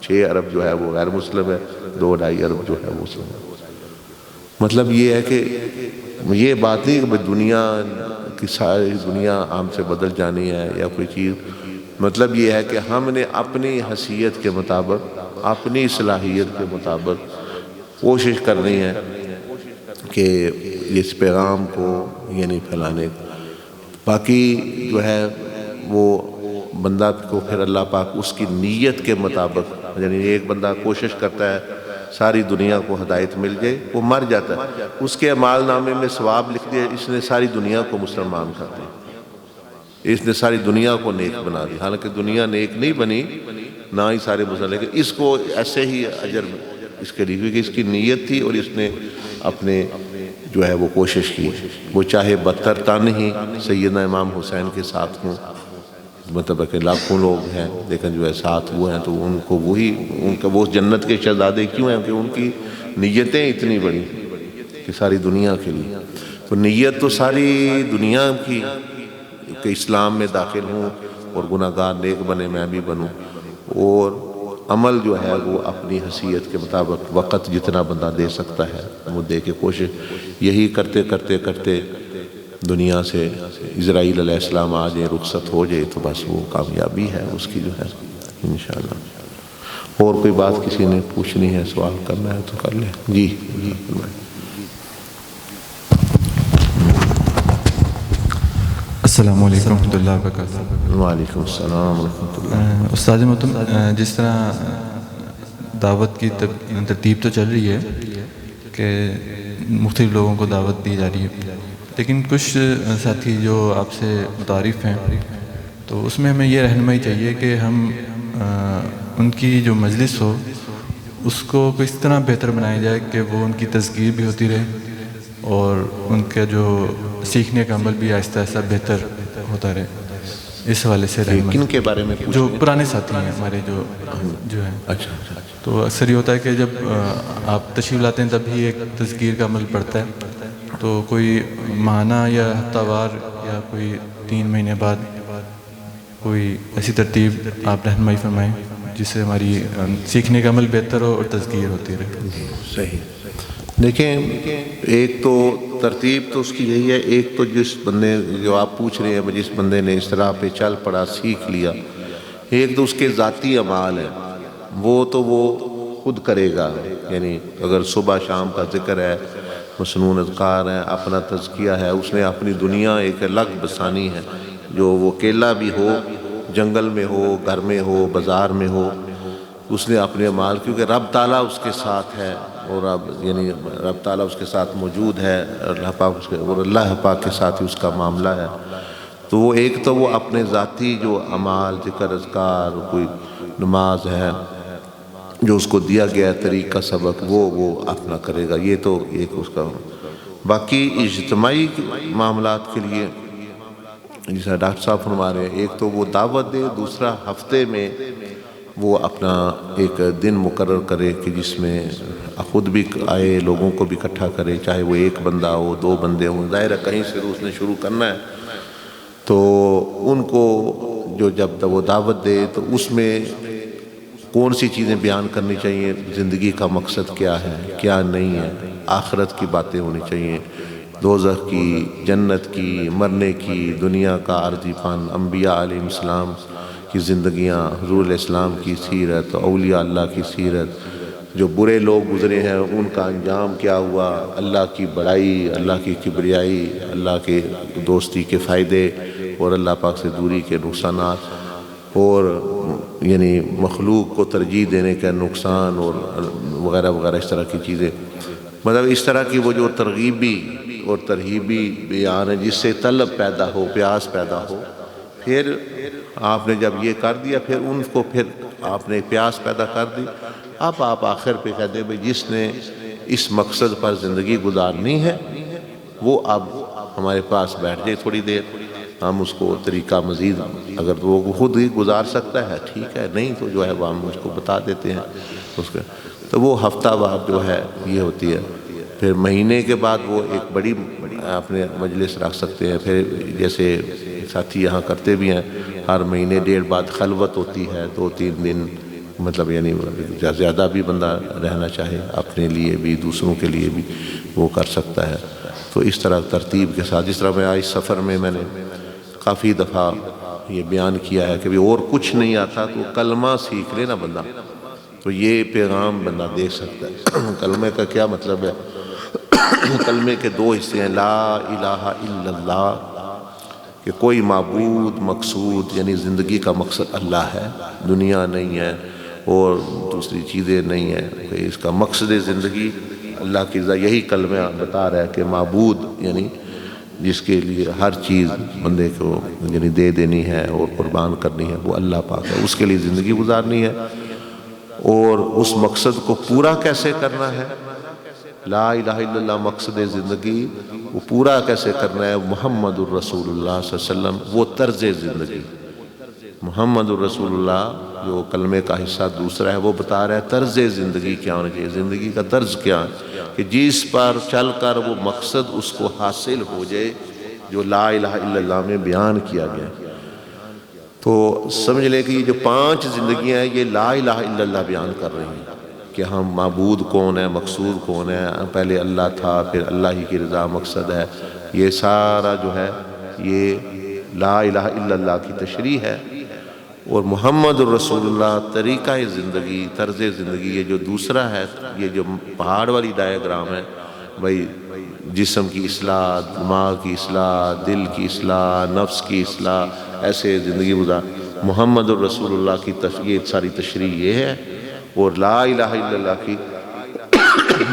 6 ارب جو ہے وہ غیر مسلم ہے، 2-2.5 ارب جو ہے وہ مسلم ہے۔ مطلب یہ ہے کہ یہ بات نہیں کہ دنیا کی ساری دنیا ہم سے بدل جانی ہے یا کوئی چیز، مطلب یہ ہے کہ ہم نے اپنی حیثیت کے مطابق، اپنی صلاحیت کے مطابق کوشش کرنی ہے کہ اس پیغام کو یعنی پھیلانے۔ باقی جو ہے وہ بندہ کو پھر اللہ پاک اس کی نیت کے مطابق، یعنی ایک بندہ کوشش کرتا ہے ساری دنیا کو ہدایت مل جائے، وہ مر جاتا ہے، اس کے اعمال نامے میں ثواب لکھ دیا اس نے ساری دنیا کو مسلمان کر دیا، اس نے ساری دنیا کو نیک بنا دی، حالانکہ دنیا نیک نہیں بنی نہ ہی سارے مسلمان، لیکن اس کو ایسے ہی اجر اس کے لیے، کیونکہ اس کی نیت تھی اور اس نے اپنے جو ہے وہ کوشش کی، وہ چاہے بدتر تن ہی سیدنا امام حسین کے ساتھ ہوں، مطلب کہ لاکھوں لوگ ہیں لیکن جو ہے ساتھ وہ ہیں، تو ان کو وہی ان کا وہ جنت کے شہزادے کیوں ہیں کہ ان کی نیتیں اتنی بڑی کہ ساری دنیا کے لیے، تو نیت تو ساری دنیا کی کہ اسلام میں داخل ہوں اور گناہ گار نیک بنے، میں بھی بنوں، اور عمل جو ہے وہ اپنی حیثیت کے مطابق وقت جتنا بندہ دے سکتا ہے وہ دے کے کوشش، یہی کرتے کرتے کرتے دنیا سے اسرائیل علیہ السلام آ جائے، رخصت ہو جائے، تو بس وہ کامیابی ہے اس کی جو ہے انشاءاللہ۔ اور کوئی بات کسی نے پوچھنی ہے، سوال کرنا ہے تو کر لیں۔ جی السلام علیکم ورحمۃ اللہ وبرکاتہ۔ وعلیکم السلام ورحمۃ اللہ۔ استاد محترم، جس طرح دعوت کی ترتیب تو چل رہی ہے کہ مختلف لوگوں کو دعوت دی جا رہی ہے، لیکن کچھ ساتھی جو آپ سے متعارف ہیں تو اس میں ہمیں یہ رہنمائی چاہیے کہ ہم ان کی جو مجلس ہو اس کو کس طرح بہتر بنایا جائے کہ وہ ان کی تذکیر بھی ہوتی رہے اور ان کا جو سیکھنے کا عمل بھی آہستہ آہستہ بہتر ہوتا رہے۔ اس حوالے سے رہنمائی کن کے بارے میں جو پرانے ساتھی ہیں ہمارے جو ہیں، اچھا تو اکثر یہ ہوتا ہے کہ جب آپ تشریف لاتے ہیں تب ہی ایک تذکیر کا عمل پڑتا ہے، تو کوئی ماہانہ یا ہفتہ وار یا کوئی 3 مہینے بعد کوئی ایسی ترتیب آپ رہنمائی فرمائیں جس سے ہماری سیکھنے کا عمل بہتر ہو اور تذکیر ہوتی رہے۔ صحیح۔ دیکھیں، ایک تو ترتیب تو اس کی یہی ہے، ایک تو جس بندے جو آپ پوچھ رہے ہیں جس بندے نے اس طرح پہ چل پڑا سیکھ لیا، ایک تو اس کے ذاتی اعمال ہیں، وہ تو وہ خود کرے گا، یعنی اگر صبح شام کا ذکر ہے، مسنون اذکار ہیں، اپنا تزکیہ ہے، اس نے اپنی دنیا ایک الگ بسانی ہے، جو وہ اکیلا بھی ہو، جنگل میں ہو، گھر میں ہو، بازار میں ہو، اس نے اپنے اعمال، کیونکہ رب تعالیٰ اس کے ساتھ ہے اور یعنی رب تعالیٰ اس کے ساتھ موجود ہے، اللہ پاک اور اللہ پاک کے ساتھ ہی اس کا معاملہ ہے، تو وہ ایک تو وہ اپنے ذاتی جو اعمال، ذکر اذکار، کوئی نماز ہے جو اس کو دیا گیا طریقہ سبق، وہ اپنا کرے گا، یہ تو ایک اس کا۔ باقی اجتماعی معاملات کے لیے جیسا ڈاکٹر صاحب فرما رہے ہیں، ایک تو وہ دعوت دے، دوسرا ہفتے میں وہ اپنا ایک دن مقرر کرے کہ جس میں خود بھی آئے، لوگوں کو بھی اکٹھا کرے، چاہے وہ 1 بندہ ہو، 2 بندے ہوں، ظاہر ہے کہیں سے اس نے شروع کرنا ہے، تو ان کو جو جب وہ دعوت دے تو اس میں کون سی چیزیں بیان کرنی چاہیے، زندگی کا مقصد کیا ہے، کیا نہیں ہے، آخرت کی باتیں ہونی چاہیے، دوزخ کی، جنت کی، مرنے کی، دنیا کا عارضی فن، انبیاء علیہ السلام کی زندگیاں، حضور علیہ السلام کی سیرت، اولیاء اللہ کی سیرت، جو برے لوگ گزرے ہیں ان کا انجام کیا ہوا، اللہ کی بڑائی، اللہ کی کبریائی، اللہ کے دوستی کے فائدے اور اللہ پاک سے دوری کے نقصانات، اور یعنی مخلوق کو ترجیح دینے کا نقصان اور وغیرہ وغیرہ، اس طرح کی چیزیں، مطلب اس طرح کی وہ جو ترغیبی اور ترہیبی بیان ہے جس سے طلب پیدا ہو، پیاس پیدا ہو۔ پھر آپ نے جب یہ کر دیا، پھر ان کو پھر آپ نے پیاس پیدا کر دی، اب آپ آخر پہ کہہ دیں بھئی جس نے اس مقصد پر زندگی گزارنی ہے وہ اب ہمارے پاس بیٹھ جائے تھوڑی دیر، ہم اس کو طریقہ مزید اگر وہ خود ہی گزار سکتا ہے ٹھیک ہے، نہیں تو جو ہے وہ ہم اس کو بتا دیتے ہیں اس کے، تو وہ ہفتہ وار جو ہے یہ ہوتی ہے۔ پھر مہینے کے بعد وہ ایک بڑی اپنے مجلس رکھ سکتے ہیں، پھر جیسے ساتھی یہاں کرتے بھی ہیں، ہر مہینے 1.5 بعد خلوت ہوتی ہے، 2-3 دن، مطلب یعنی زیادہ بھی بندہ رہنا چاہے اپنے لیے بھی دوسروں کے لیے بھی وہ کر سکتا ہے۔ تو اس طرح ترتیب کے ساتھ، جس طرح میں آج سفر میں نے کافی دفعہ یہ بیان کیا ہے کہ اور کچھ نہیں آتا تو کلمہ سیکھ لے نا بندہ، تو یہ پیغام بندہ دے سکتا ہے۔ کلمے کا کیا مطلب ہے؟ کلمے کے 2 حصے ہیں، لا الہ الا اللہ، کہ کوئی معبود مقصود یعنی زندگی کا مقصد اللہ ہے، دنیا نہیں ہے اور دوسری چیزیں نہیں ہیں، کہ اس کا مقصد زندگی اللہ کی رضا۔ یہی کلمہ بتا رہا ہے کہ معبود یعنی جس کے لیے ہر چیز بندے کو یعنی دے دینی ہے اور قربان کرنی ہے، وہ اللہ پاک ہے، اس کے لیے زندگی گزارنی ہے۔ اور اس مقصد کو پورا کیسے کرنا ہے؟ لا الہ الا اللہ مقصد زندگی، وہ پورا کیسے کرنا ہے؟ محمد الرسول اللہ صلی اللہ علیہ وسلم، وہ طرز زندگی۔ محمد الرسول اللہ جو کلمے کا حصہ دوسرا ہے، وہ بتا رہا ہے طرز زندگی کیا ہونا چاہیے، زندگی کا طرز کیا ہے، کہ جس پر چل کر وہ مقصد اس کو حاصل ہو جائے جو لا الہ الا اللہ میں بیان کیا گیا۔ تو سمجھ لے کہ یہ جو 5 زندگیاں ہیں، یہ لا الہ الا اللہ بیان کر رہی ہیں کہ ہم معبود کون ہے، مقصود کون ہے، پہلے اللہ تھا، پھر اللہ ہی کی رضا مقصد ہے۔ یہ سارا جو ہے یہ لا الہ الا اللہ کی تشریح ہے۔ اور محمد الرسول اللہ طریقہ زندگی، طرز زندگی، یہ جو دوسرا ہے، یہ جو پہاڑ والی ڈائیگرام ہے، بھائی جسم کی اصلاح، دماغ کی اصلاح، دل کی اصلاح، نفس کی اصلاح، ایسے زندگی گزار۔ محمد الرسول اللہ کی یہ ساری تشریح یہ ہے، اور لا الہ الا اللہ کی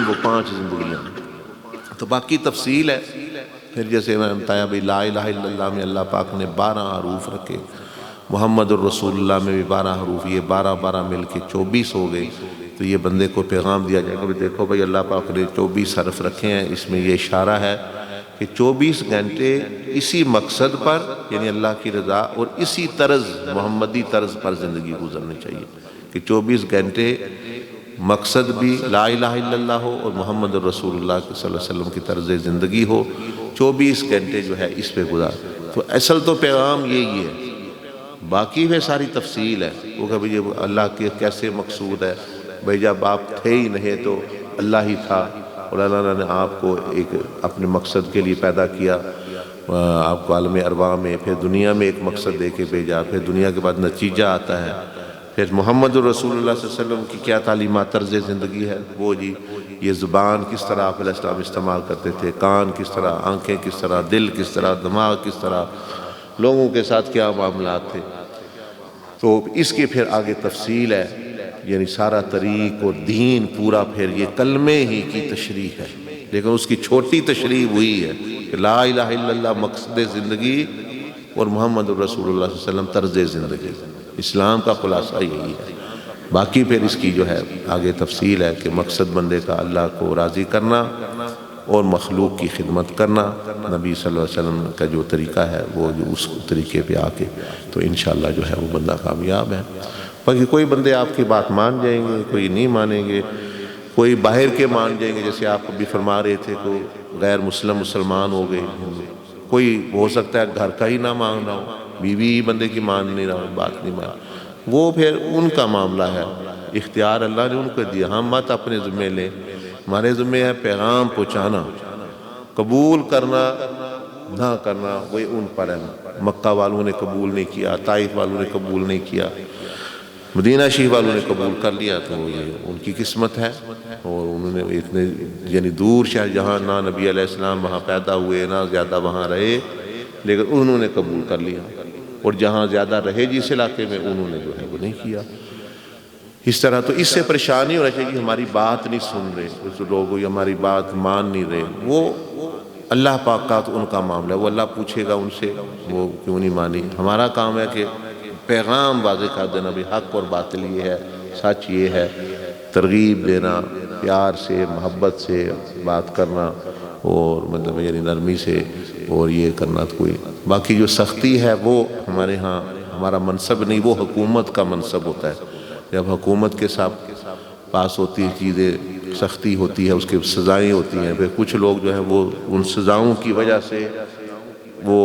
وہ 5 زندگیاں۔ تو باقی تفصیل ہے، پھر جیسے میں بتایا بھائی لا الہ الا اللہ میں اللہ پاک نے 12 حروف رکھے، محمد الرسول اللہ میں بھی 12 حروف، یہ 12 مل کے 24 ہو گئے۔ تو یہ بندے کو پیغام دیا جائے گا کہ دیکھو بھائی اللہ پاک نے 24 حرف رکھے ہیں، اس میں یہ اشارہ ہے کہ 24 گھنٹے اسی مقصد پر یعنی اللہ کی رضا اور اسی طرز محمدی طرز پر زندگی گزرنی چاہیے، کہ 24 گھنٹے مقصد بھی لا الہ الا اللہ ہو اور محمد الرسول اللہ صلی اللہ علیہ وسلم کی طرز زندگی ہو، 24 گھنٹے جو ہے اس پہ گزار۔ تو اصل تو پیغام یہی ہے، باقی میں ساری تفصیل ہے، وہ کہ بھئی اللہ کے کیسے مقصود ہے۔ بھئی جب آپ تھے ہی نہیں تو اللہ ہی تھا، اور اللہ نے آپ کو ایک اپنے مقصد کے لیے پیدا کیا، آپ کو عالم ارواح میں، پھر دنیا میں ایک مقصد دے کے بھیجا، پھر دنیا کے بعد نتیجہ آتا ہے۔ پھر محمد الرسول اللہ صلی اللہ علیہ وسلم کی کیا تعلیمات طرز زندگی ہے، وہ جی یہ زبان کس طرح آپ علیہ السلام استعمال کرتے تھے، کان کس طرح، آنکھیں کس طرح، دل کس طرح، دماغ کس طرح، لوگوں کے ساتھ کیا معاملات تھے۔ تو اس کی پھر آگے تفصیل ہے، یعنی سارا طریق اور دین پورا پھر یہ کلمے ہی کی تشریح ہے، لیکن اس کی چھوٹی تشریح وہی ہے کہ لا الہ الا اللہ مقصد زندگی اور محمد الرسول اللہ صلی اللہ علیہ وسلم طرز زندگی۔ اسلام کا خلاصہ یہی ہے، باقی پھر اس کی جو ہے آگے تفصیل ہے کہ مقصد بندے کا اللہ کو راضی کرنا اور مخلوق کی خدمت کرنا، نبی صلی اللہ علیہ وسلم کا جو طریقہ ہے وہ جو اس طریقے پہ آ کے تو انشاءاللہ جو ہے وہ بندہ کامیاب ہے۔ باقی کوئی بندے آپ کی بات مان جائیں گے، کوئی نہیں مانیں گے، کوئی باہر کے مان جائیں گے، جیسے آپ ابھی فرما رہے تھے کوئی غیر مسلمان ہو گئے، کوئی ہو سکتا ہے گھر کا ہی نہ مان رہا ہو، بیوی ہی بندے کی مان نہیں رہا، بات نہیں مان، وہ پھر ان کا معاملہ ہے، اختیار اللہ نے ان کو دیا، ہم مت اپنے ذمہ لیں۔ ہمارے ذمہ ہے پیغام پہنچانا، قبول کرنا نہ کرنا وہی ان پر ہے۔ مکہ والوں نے قبول نہیں کیا، طائف والوں نے قبول نہیں کیا، مدینہ شریف والوں نے قبول کر لیا، تو یہ ان کی قسمت ہے۔ اور انہوں نے اتنے یعنی دور شہر جہاں نہ نبی علیہ السلام وہاں پیدا ہوئے، نہ زیادہ وہاں رہے، لیکن انہوں نے قبول کر لیا، اور جہاں زیادہ رہے جس علاقے میں انہوں نے جو ہے وہ نہیں کیا۔ اس طرح تو اس سے پریشانی ہونا چاہیے کہ ہماری بات نہیں سن رہے اس لوگ، یا ہماری بات مان نہیں رہے، وہ اللہ پاک کا تو ان کا معاملہ ہے، وہ اللہ پوچھے گا ان سے وہ کیوں نہیں مانی۔ ہمارا کام ہے کہ پیغام واضح کر دینا، بھی حق اور باطل یہ ہے، سچ یہ ہے، ترغیب دینا، پیار سے محبت سے بات کرنا، اور مطلب یعنی نرمی سے، اور یہ کرنا تو کوئی باقی جو سختی ہے وہ ہمارے ہاں ہمارا منصب نہیں، وہ حکومت کا منصب ہوتا ہے۔ جب حکومت کے ساتھ پاس ہوتی چیزیں، سختی ہوتی ہے، اس کے سزائیں ہوتی ہیں، پھر کچھ لوگ جو ہیں وہ ان سزاؤں کی وجہ سے وہ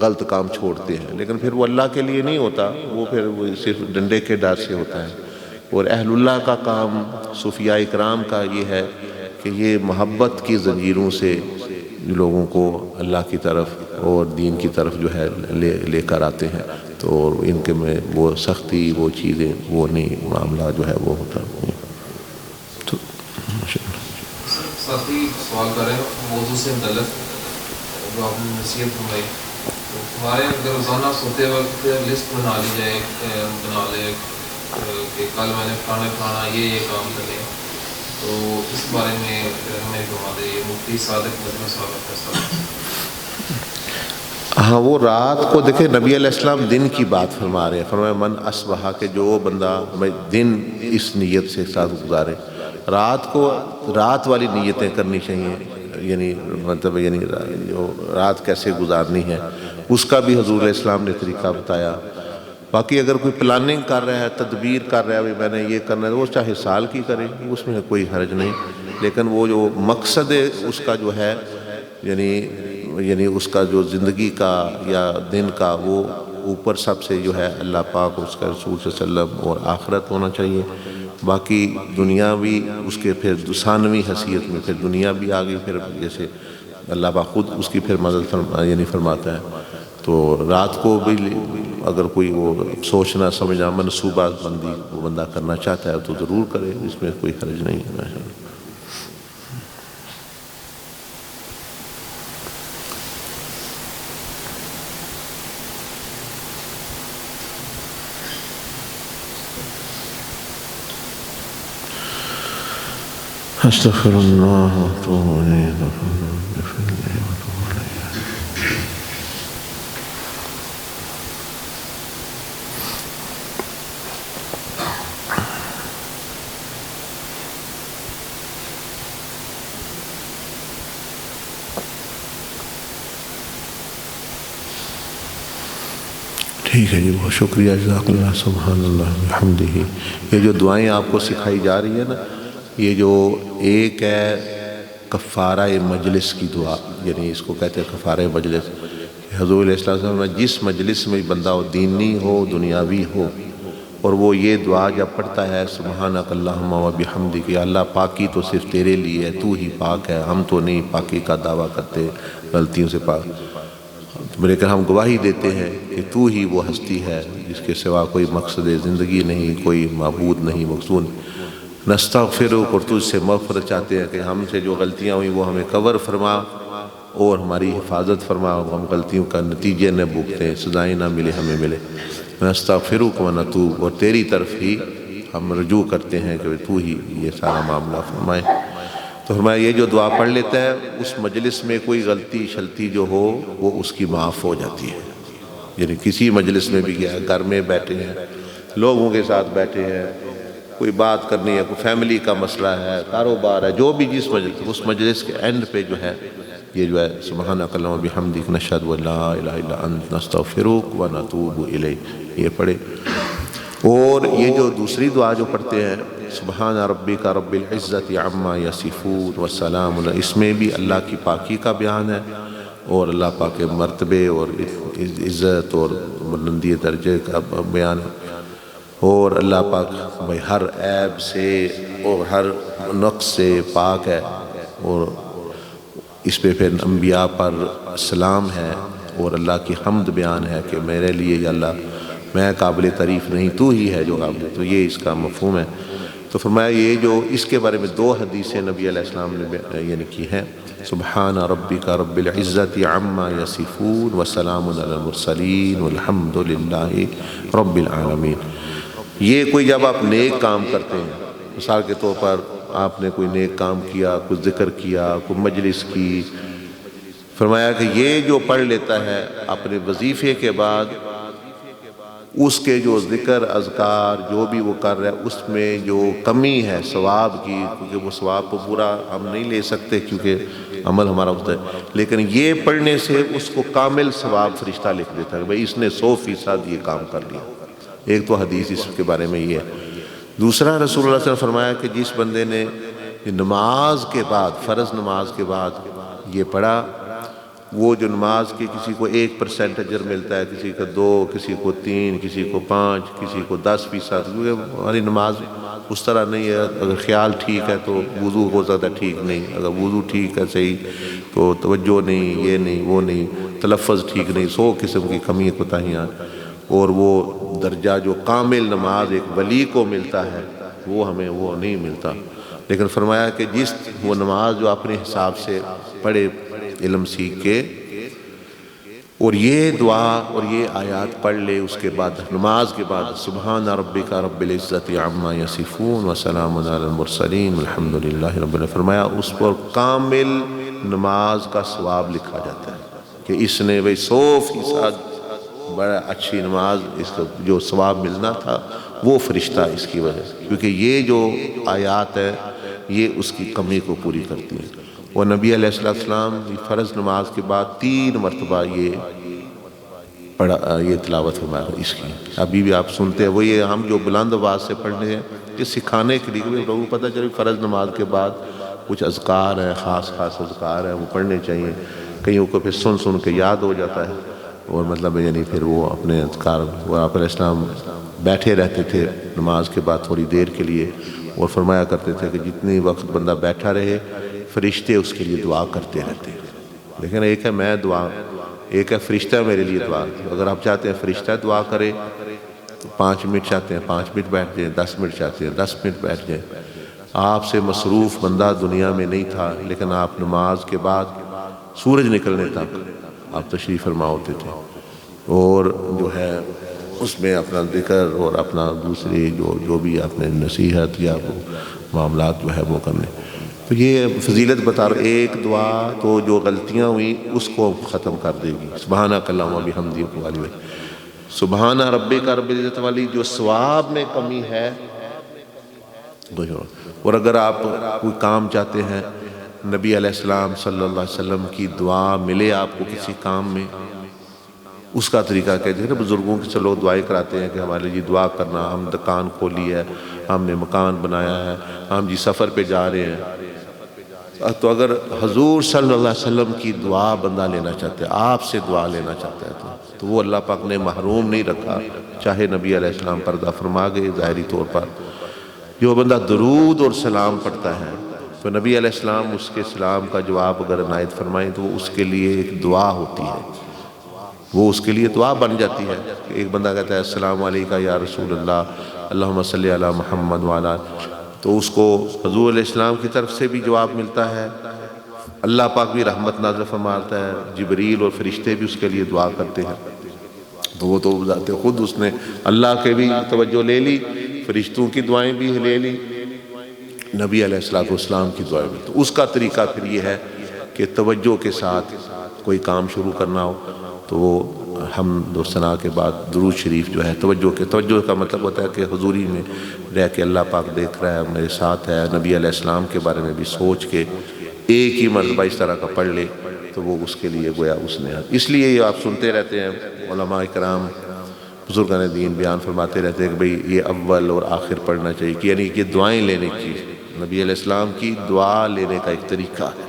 غلط کام چھوڑتے ہیں، لیکن پھر وہ اللہ کے لیے نہیں ہوتا، وہ پھر وہ صرف ڈنڈے کے ڈر سے ہوتا ہے۔ اور اہل اللہ کا کام، صوفیاء اکرام کا یہ ہے کہ یہ محبت کی زنجیروں سے لوگوں کو اللہ کی طرف اور دین کی طرف جو ہے لے کر آتے ہیں، تو ان کے میں وہ سختی، وہ چیزیں، وہ نہیں، معاملہ جو ہے وہ ہوتا ہے۔ تو ساتھی سوال کریں موضوع سے متعلق جو آپ نے نصیحت فرمائی، تو ہمارے اگر روزانہ سوتے وقت لسٹ بنا لی جائے، بنا لے کہ کل میں نے فلانا یہ کام کرنے، تو اس بارے میں ہمیں فرما دے یہ مفتی صادق مجمع صاحب کا فیصلہ۔ ہاں، وہ رات کو دیکھیں، نبی علیہ السلام دن کی بات فرما رہے ہیں، فرمایا من اصبح، کہ جو بندہ دن اس نیت سے ساتھ گزارے، رات کو رات والی نیتیں کرنی چاہیے، یعنی مطلب یعنی جو رات کیسے گزارنی ہے اس کا بھی حضور علیہ السلام نے طریقہ بتایا۔ باقی اگر کوئی پلاننگ کر رہا ہے، تدبیر کر رہا ہے، میں نے یہ کرنا ہے، وہ چاہے سال کی کرے، اس میں کوئی حرج نہیں، لیکن وہ جو مقصد ہے اس کا جو ہے یعنی اس کا جو زندگی کا یا دن کا، وہ اوپر سب سے جو ہے اللہ پاک، اس کا رسول صلی اللہ علیہ وسلم اور آخرت ہونا چاہیے۔ باقی دنیا بھی اس کے پھر ثانوی حیثیت میں پھر دنیا بھی آگئی، پھر جیسے اللہ پاک خود اس کی پھر مدد فرماتا ہے۔ تو رات کو بھی اگر کوئی وہ سوچنا سمجھنا منصوبہ بندی وہ بندہ کرنا چاہتا ہے تو ضرور کرے، اس میں کوئی حرج نہیں ہے۔ استغفر اللہ واتوب الیہ۔ ٹھیک ہے جی، بہت شکریہ، جزاک اللہ، سبحان اللہ بحمدہ۔ یہ جو دعائیں آپ کو سکھائی جا رہی ہے نا، یہ جو ایک ہے کفارہ مجلس کی دعا، یعنی اس کو کہتے ہیں کفارہ مجلس۔ حضور علیہ السلام میں جس مجلس میں بندہ ہو، دینی ہو دنیاوی ہو، اور وہ یہ دعا جب پڑھتا ہے سبحانک اللہم و بحمدک، یا اللہ پاکی تو صرف تیرے لیے ہے، تو ہی پاک ہے، ہم تو نہیں پاکی کا دعویٰ کرتے، غلطیوں سے پاک، لیکن ہم گواہی دیتے ہیں کہ تو ہی وہ ہستی ہے جس کے سوا کوئی مقصد زندگی نہیں، کوئی معبود نہیں، مقصود نہیں۔ نستغفرک، اور تجھ سے مغفرت چاہتے ہیں کہ ہم سے جو غلطیاں ہوئیں وہ ہمیں کور فرما اور ہماری حفاظت فرما، ہم غلطیوں کا نتیجے نہ بھگتے ہیں، سزائیں نہ ملے ہمیں ملے۔ نستغفرک و نتوب، اور تیری طرف ہی ہم رجوع کرتے ہیں کہ تو ہی یہ سارا معاملہ فرمائے۔ تو فرمایا یہ جو دعا پڑھ لیتا ہے، اس مجلس میں کوئی غلطی شلطی جو ہو وہ اس کی معاف ہو جاتی ہے۔ یعنی کسی مجلس میں بھی گیا، گھر میں بیٹھے ہیں، لوگوں کے ساتھ بیٹھے ہیں، کوئی بات کرنی ہے، کوئی فیملی کا مسئلہ ہے، کاروبار ہے، جو بھی جس مجلس، اس مجلس کے اینڈ پہ جو ہے یہ جو ہے سبحانک اللہم و بحمدک نشہد ان لا الہ الا انت نستغفرک و نتوب الیک، یہ پڑھے۔ اور یہ جو دوسری دعا جو پڑھتے ہیں، سبحان ربک رب العزت عما یصفون والسلام علیہ، اس میں بھی اللہ کی پاکی کا بیان ہے اور اللہ پاک کے مرتبے اور عزت اور بلندی درجے کا بیان ہے، اور اللہ پاک بھائی ہر عیب سے اور ہر نقص سے پاک ہے، اور اس پہ پھر انبیاء پر سلام ہے اور اللہ کی حمد بیان ہے کہ میرے لیے یا اللہ میں قابل تعریف نہیں، تو ہی ہے جو قابل، تو یہ اس کا مفہوم ہے۔ تو فرمایا یہ جو اس کے بارے میں دو حدیثیں نبی علیہ السلام نے یعنی کی ہیں، سبحان ربک رب العزت عما یصفون وسلام علی المرسلین والحمد للہ رب العالمین۔ یہ کوئی جب آپ نیک کام کرتے ہیں، مثال کے طور پر آپ نے کوئی نیک کام کیا، کوئی ذکر کیا، کوئی مجلس کی، فرمایا کہ یہ جو پڑھ لیتا ہے اپنے وظیفے کے بعد، اس کے جو ذکر اذکار جو بھی وہ کر رہا ہے اس میں جو کمی ہے ثواب کی، کیونکہ وہ ثواب کو پورا ہم نہیں لے سکتے کیونکہ عمل ہمارا ہوتا ہے، لیکن یہ پڑھنے سے اس کو کامل ثواب فرشتہ لکھ دیتا ہے کہ بھئی اس نے 100% یہ کام کر لیا۔ ایک تو حدیث اس کے بارے میں یہ ہے۔ دوسرا رسول اللہ صلی اللہ علیہ وسلم نے فرمایا کہ جس بندے نے نماز کے بعد، فرض نماز کے بعد یہ پڑھا وہ جو نماز کی کسی کو 1% اجر ملتا ہے، کسی کو 2، کسی کو 3، کسی کو 5، کسی کو 10%، کیونکہ ہماری نماز اس طرح نہیں ہے۔ اگر خیال ٹھیک ہے تو وضو ہو سکتا ہے ٹھیک نہیں، اگر وضو ٹھیک ہے صحیح تو توجہ نہیں، یہ نہیں وہ نہیں، تلفظ ٹھیک نہیں، 100 قسم کی کمی کوتاہیاں، اور وہ درجہ جو کامل نماز ایک ولی کو ملتا ہے وہ ہمیں وہ نہیں ملتا۔ لیکن فرمایا کہ جس وہ نماز جو اپنے حساب سے پڑھے، علم سیکھ کے، اور یہ دعا اور یہ آیات پڑھ لے، اس کے بعد نماز کے بعد سبحان ربک رب العزت عما یصفون وسلام علی المرسلین والحمد للہ رب العالمین، فرمایا اس پر کامل نماز کا ثواب لکھا جاتا ہے کہ اس نے 100% بڑا اچھی نماز، اس کا جو ثواب ملنا تھا وہ فرشتہ اس کی وجہ سے، کیونکہ یہ جو آیات ہے یہ اس کی کمی کو پوری کرتی ہے۔ اور نبی علیہ السلام فرض نماز کے بعد 3 مرتبہ یہ تلاوت فرمایا اس کی، ابھی بھی آپ سنتے ہیں۔ وہ یہ ہم جو بلند آواز سے پڑھنے ہیں کہ سکھانے کے لیے، لوگوں کو پتہ چلے فرض نماز کے بعد کچھ اذکار ہیں، خاص اذکار ہیں، وہ پڑھنے چاہیے۔ کئیوں کو پھر سن کے یاد ہو جاتا ہے، اور مطلب یعنی پھر وہ اپنے اذکار، وہ آپ علیہ السلام بیٹھے رہتے تھے نماز کے بعد تھوڑی دیر کے لیے، اور فرمایا کرتے تھے کہ جتنی وقت بندہ بیٹھا رہے فرشتے اس کے لیے دعا کرتے رہتے ہیں۔ لیکن ایک ہے میں دعا، ایک ہے فرشتہ میرے لیے دعا۔ اگر آپ چاہتے ہیں فرشتہ دعا کرے تو 5 منٹ چاہتے ہیں 5 منٹ بیٹھ جائیں، 10 منٹ چاہتے ہیں 10 منٹ بیٹھ جائیں۔ آپ سے مصروف بندہ دنیا میں نہیں تھا، لیکن آپ نماز کے بعد سورج نکلنے تک آپ تشریف فرما ہوتے تھے، اور جو ہے اس میں اپنا ذکر اور اپنا دوسری جو بھی آپ نے نصیحت یا معاملات جو ہے وہ کرنے۔ تو یہ فضیلت بتا رہا، ایک دعا تو جو غلطیاں ہوئیں اس کو ختم کر دے گی۔ سبحانک اللہم و بحمدک والی سبحان ربک رب العزت والی جو ثواب میں کمی ہے۔ اور اگر آپ کوئی کام چاہتے ہیں، نبی علیہ السلام صلی اللہ علیہ وسلم کی دعا ملے آپ کو کسی کام میں، اس کا طریقہ کہتے ہیں نا بزرگوں کے سے لوگ دعائیں کراتے ہیں کہ ہمارے لیے دعا کرنا، ہم دکان کھولی ہے، ہم نے مکان بنایا ہے، ہم جی سفر پہ جا رہے ہیں۔ تو اگر حضور صلی اللہ علیہ وسلم کی دعا بندہ لینا چاہتا ہے، آپ سے دعا لینا چاہتا ہے تو وہ اللہ پاک نے محروم نہیں رکھا، چاہے نبی علیہ السلام پردہ فرما گئے ظاہری طور پر۔ جو بندہ درود اور سلام پڑھتا ہے تو نبی علیہ السلام اس کے سلام کا جواب اگر عنایت فرمائیں تو وہ اس کے لیے ایک دعا ہوتی ہے، وہ اس کے لیے دعا بن جاتی ہے۔ ایک بندہ کہتا ہے السلام علیکم یا رسول اللہ، اللہم صلی علی محمد وعلی، تو اس کو حضور علیہ السلام کی طرف سے بھی جواب ملتا ہے، اللہ پاک بھی رحمت نازل فرماتا ہے، جبریل اور فرشتے بھی اس کے لیے دعا کرتے ہیں۔ تو وہ تو ذات خود اس نے اللہ کے بھی توجہ لے لی، فرشتوں کی دعائیں بھی لے لی، نبی علیہ السلام کی دعائیں بھی۔ تو اس کا طریقہ پھر یہ ہے کہ توجہ کے ساتھ کوئی کام شروع کرنا ہو تو وہ حمد و ثنا کے بعد درود شریف جو ہے توجہ کا مطلب ہوتا ہے کہ حضوری میں رہ کے اللہ پاک دیکھ رہا ہے، میرے ساتھ ہے، نبی علیہ السلام کے بارے میں بھی سوچ کے ایک ہی مرتبہ اس طرح کا پڑھ لے تو وہ اس کے لیے گویا اس نے۔ اس لیے یہ آپ سنتے رہتے ہیں علماء کرام بزرگان دین بیان فرماتے رہتے ہیں کہ بھئی یہ اول اور آخر پڑھنا چاہیے، کہ یعنی کہ دعائیں لینے کی، نبی علیہ السلام کی دعا لینے کا ایک طریقہ ہے۔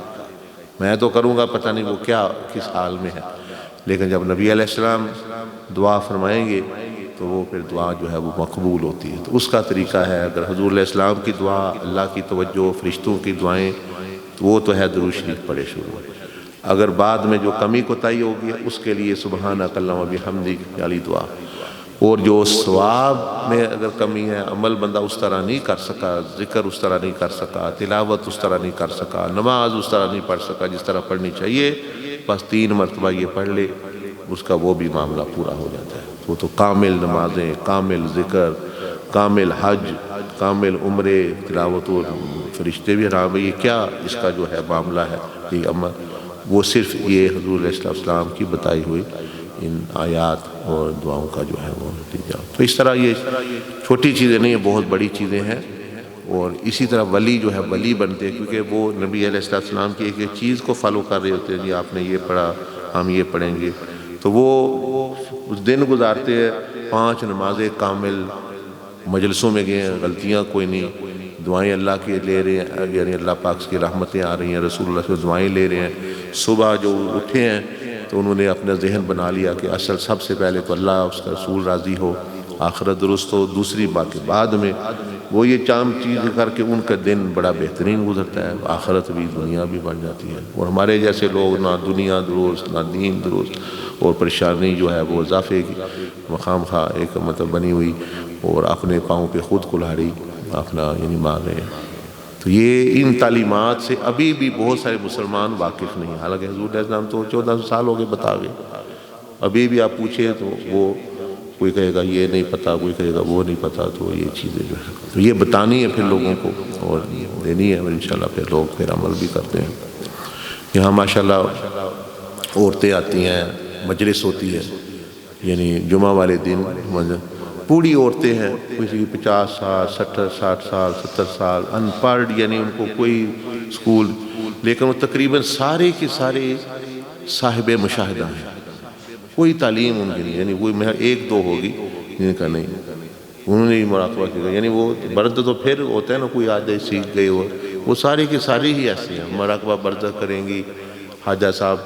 میں تو کروں گا پتہ نہیں وہ کیا کس حال میں ہے، لیکن جب نبی علیہ السلام دعا فرمائیں گے تو وہ پھر دعا جو ہے وہ مقبول ہوتی ہے۔ تو اس کا طریقہ ہے، اگر حضور علیہ السلام کی دعا، اللہ کی توجہ، فرشتوں کی دعائیں، تو وہ تو ہے درود شریف پڑھے شروع۔ اگر بعد میں جو کمی کوتاہی ہوگی اس کے لیے سبحانک اللہم و بحمدک والی دعا۔ اور جو ثواب میں اگر کمی ہے، عمل بندہ اس طرح نہیں کر سکا، ذکر اس طرح نہیں کر سکا، تلاوت اس طرح نہیں کر سکا، نماز اس طرح نہیں پڑھ سکا جس طرح پڑھنی چاہیے، بس 3 مرتبہ یہ پڑھ لے، اس کا وہ بھی معاملہ پورا ہو جاتا ہے۔ وہ تو کامل نمازیں، کامل ذکر، کامل حج، کامل عمرے، تلاوت، و فرشتے بھی رہا بھئی یہ کیا اس کا جو ہے معاملہ ہے، یہ عمل، وہ صرف یہ حضور علیہ السلام کی بتائی ہوئی ان آیات اور دعاؤں کا جو ہے وہ نتیجہ۔ تو اس طرح یہ چھوٹی چیزیں نہیں ہیں، بہت بڑی چیزیں ہیں۔ اور اسی طرح ولی جو ہے ولی بنتے ہیں، کیونکہ وہ نبی علیہ السلام کی ایک چیز کو فالو کر رہے ہوتے ہیں، جی آپ نے یہ پڑھا ہم یہ پڑھیں گے، تو وہ اس دن گزارتے ہیں 5 نمازیں کامل، مجلسوں میں گئے ہیں، غلطیاں کوئی نہیں، دعائیں اللہ کی لے رہے ہیں، یعنی اللہ پاک کی رحمتیں آ رہی ہیں، رسول اللہ سے دعائیں لے رہے ہیں، صبح جو اٹھے ہیں تو انہوں نے اپنا ذہن بنا لیا کہ اصل سب سے پہلے تو اللہ اس کا رسول راضی ہو، آخرت درست ہو، دوسری بات کے بعد میں وہ یہ چام چیز کر کے ان کا دن بڑا بہترین گزرتا ہے، آخرت بھی دنیا بھی بن جاتی ہے۔ اور ہمارے جیسے لوگ نہ دنیا درست نہ دین درست، اور پریشانی جو ہے وہ اضافے کی مقام خواہ ایک مطلب بنی ہوئی، اور اپنے پاؤں پہ خود کلہاڑی اپنا یعنی مار رہے ہیں۔ تو یہ ان تعلیمات سے ابھی بھی بہت سارے مسلمان واقف نہیں، حالانکہ حضور علیہ السلام تو 1400 سال ہو گئے بتا گئے، ابھی بھی آپ پوچھیں تو وہ کوئی کہے گا یہ نہیں پتہ، کوئی کہے گا وہ نہیں پتہ۔ تو یہ چیزیں جو ہے تو یہ بتانی ہے پھر لوگوں کو اور دینی ہے، اور انشاءاللہ پھر لوگ پھر عمل بھی کرتے ہیں۔ یہاں ماشاءاللہ عورتیں آتی ہیں، مجلس ہوتی ہے، یعنی جمعہ والے دن بوڑھی عورتیں ہیں، کسی 50 سال 60 سال 70 سال، ان پڑھ یعنی ان کو کوئی اسکول، لیکن وہ تقریباً سارے کے سارے صاحب مشاہدہ ہیں، کوئی تعلیم ان کی نہیں، یعنی کوئی محض ایک دو ہوگی جن کا نہیں، انہوں نے ہی مراقبہ کیا، یعنی وہ برد تو پھر ہوتا ہے نا کوئی آدھے سیکھ گئے ہو، وہ سارے کے سارے ہی ایسے ہیں، مراقبہ بردہ کریں گی، خواجہ صاحب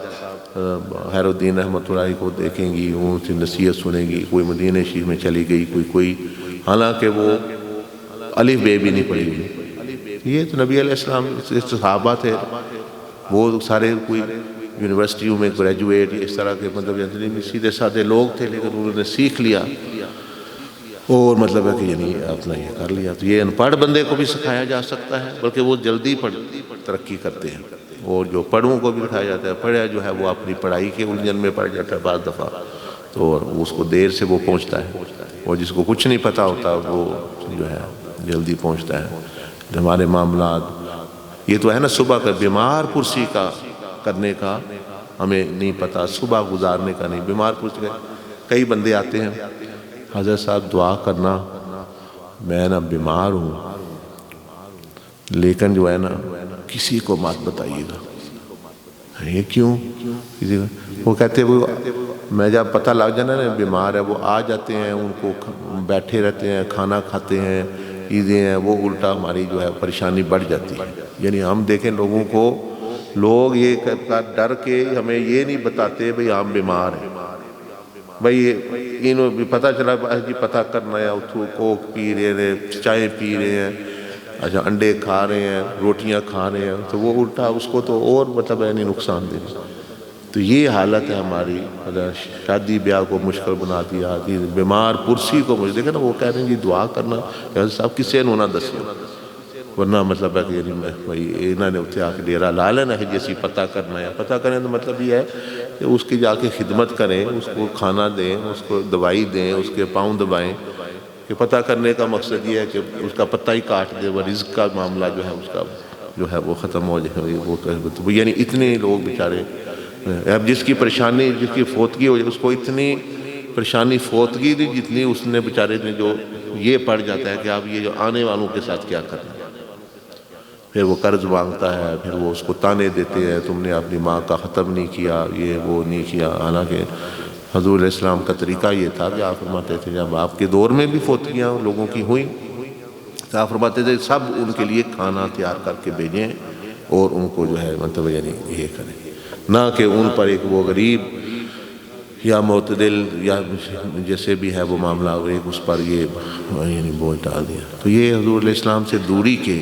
خیر الدین احمد اللہ کو دیکھیں گی، ان سے نصیحت سنیں گی، کوئی مدینہ شریف میں چلی گئی، کوئی حالانکہ وہ الف بے بھی نہیں پڑھی ہوئی۔ یہ تو نبی علیہ السلام صحابہ تھے، وہ سارے کوئی یونیورسٹیوں میں گریجویٹ اس طرح کے مطلب سیدھے سادھے لوگ تھے، لیکن انہوں نے سیکھ لیا اور مطلب ہے کہ یعنی اپنا یہ کر لیا۔ تو یہ ان پڑھ بندے کو بھی سکھایا جا سکتا ہے، بلکہ وہ جلدی ترقی کرتے ہیں، اور جو پڑھوں کو بھی بٹھایا جاتا ہے، پڑھا جو ہے وہ اپنی پڑھائی کے الجھن میں پڑ جاتا ہے بعض دفعہ، تو اس کو دیر سے وہ پہنچتا ہے، اور جس کو کچھ نہیں پتہ ہوتا وہ جو ہے جلدی پہنچتا ہے۔ ہمارے معاملات یہ تو ہے نا صبح کا بیمار پرسی کا کرنے کا ہمیں نہیں پتہ، صبح گزارنے کا نہیں، بیمار پرسی کا کئی بندے آتے ہیں، حضرت صاحب دعا کرنا، میں نا بیمار ہوں، لیکن جو ہے نا کسی کو مت بتائیے گا۔ یہ کیوں؟ کسی کو وہ کہتے ہیں وہ میں جب پتہ لگ جانا نا بیمار ہے، وہ آ جاتے ہیں، ان کو بیٹھے رہتے ہیں، کھانا کھاتے ہیں، عیدیں ہیں، وہ الٹا ہماری جو ہے پریشانی بڑھ جاتی ہے۔ یعنی ہم دیکھیں لوگوں کو، لوگ یہ ڈر کے ہمیں یہ نہیں بتاتے بھئی ہم بیمار ہیں، بھئی انہوں بھی پتہ چلا جی پتہ کرنا ہے، اتھو کوک پی رہے ہیں، چائے پی رہے ہیں، اچھا انڈے کھا رہے ہیں، روٹیاں کھا رہے ہیں، تو وہ الٹا اس کو تو اور مطلب ہے نہیں نقصان دے۔ تو یہ حالت ہے ہماری، شادی بیاہ کو مشکل بنا دیا، بیمار پرسی کو مجھے دیکھا نا وہ کہہ رہے ہیں جی دعا کرنا، صاحب کسے نو نہ دسو، ورنہ مطلب ہے کہ بھائی انہوں نے اتنے آ کے ڈیرا لا لینا ہے جیسی پتہ کرنا ہے، پتہ کریں تو مطلب یہ ہے کہ اس کی جا کے خدمت کریں، اس کو کھانا دیں، اس کو دوائی دیں، اس کے پاؤں دبائیں، کہ پتہ کرنے کا مقصد یہ ہے کہ اس کا پتہ ہی کاٹ دے، وہ رزق کا معاملہ جو ہے اس کا جو ہے وہ ختم ہو جائے، وہ یعنی اتنے لوگ بیچارے، اب جس کی پریشانی جس کی فوتگی ہو جائے اس کو اتنی پریشانی فوتگی دی جتنی اس نے بیچارے نے جو یہ پڑ جاتا ہے کہ اب یہ جو آنے والوں کے ساتھ کیا کرنا ہے، پھر وہ قرض مانگتا ہے، پھر وہ اس کو تانے دیتے ہیں تم نے اپنی ماں کا ختم نہیں کیا، یہ وہ نہیں کیا، حالانکہ حضور علیہ السلام کا طریقہ یہ تھا کہ آپ فرماتے تھے جب آپ کے دور میں بھی فوتگیاں لوگوں کی ہوئیں تو آپ فرماتے تھے سب ان کے لیے کھانا تیار کر کے بھیجیں اور ان کو جو ہے مطلب یعنی یہ کریں، نہ کہ ان پر ایک وہ غریب یا معتدل یا جیسے بھی ہے وہ معاملہ ایک اس پر یہ یعنی بوجھ ڈال دیا۔ تو یہ حضور علیہ السلام سے دوری کے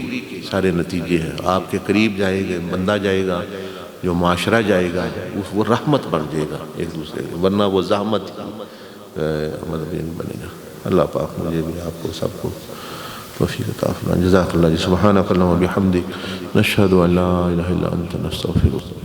سارے نتیجے ہیں، آپ کے قریب جائے گا بندہ جائے گا، جو معاشرہ جائے گا وہ رحمت بن جائے گا ایک دوسرے کو، ورنہ وہ زحمت مطلب یہ بنے گا۔ اللہ پاک مجھے بھی آپ کو سب کو توفیق عطا فرمائے۔ جزاک اللہ، سبحانک اللہم و بحمدک، نشہد ان لا الہ الا انت، نستغفرک۔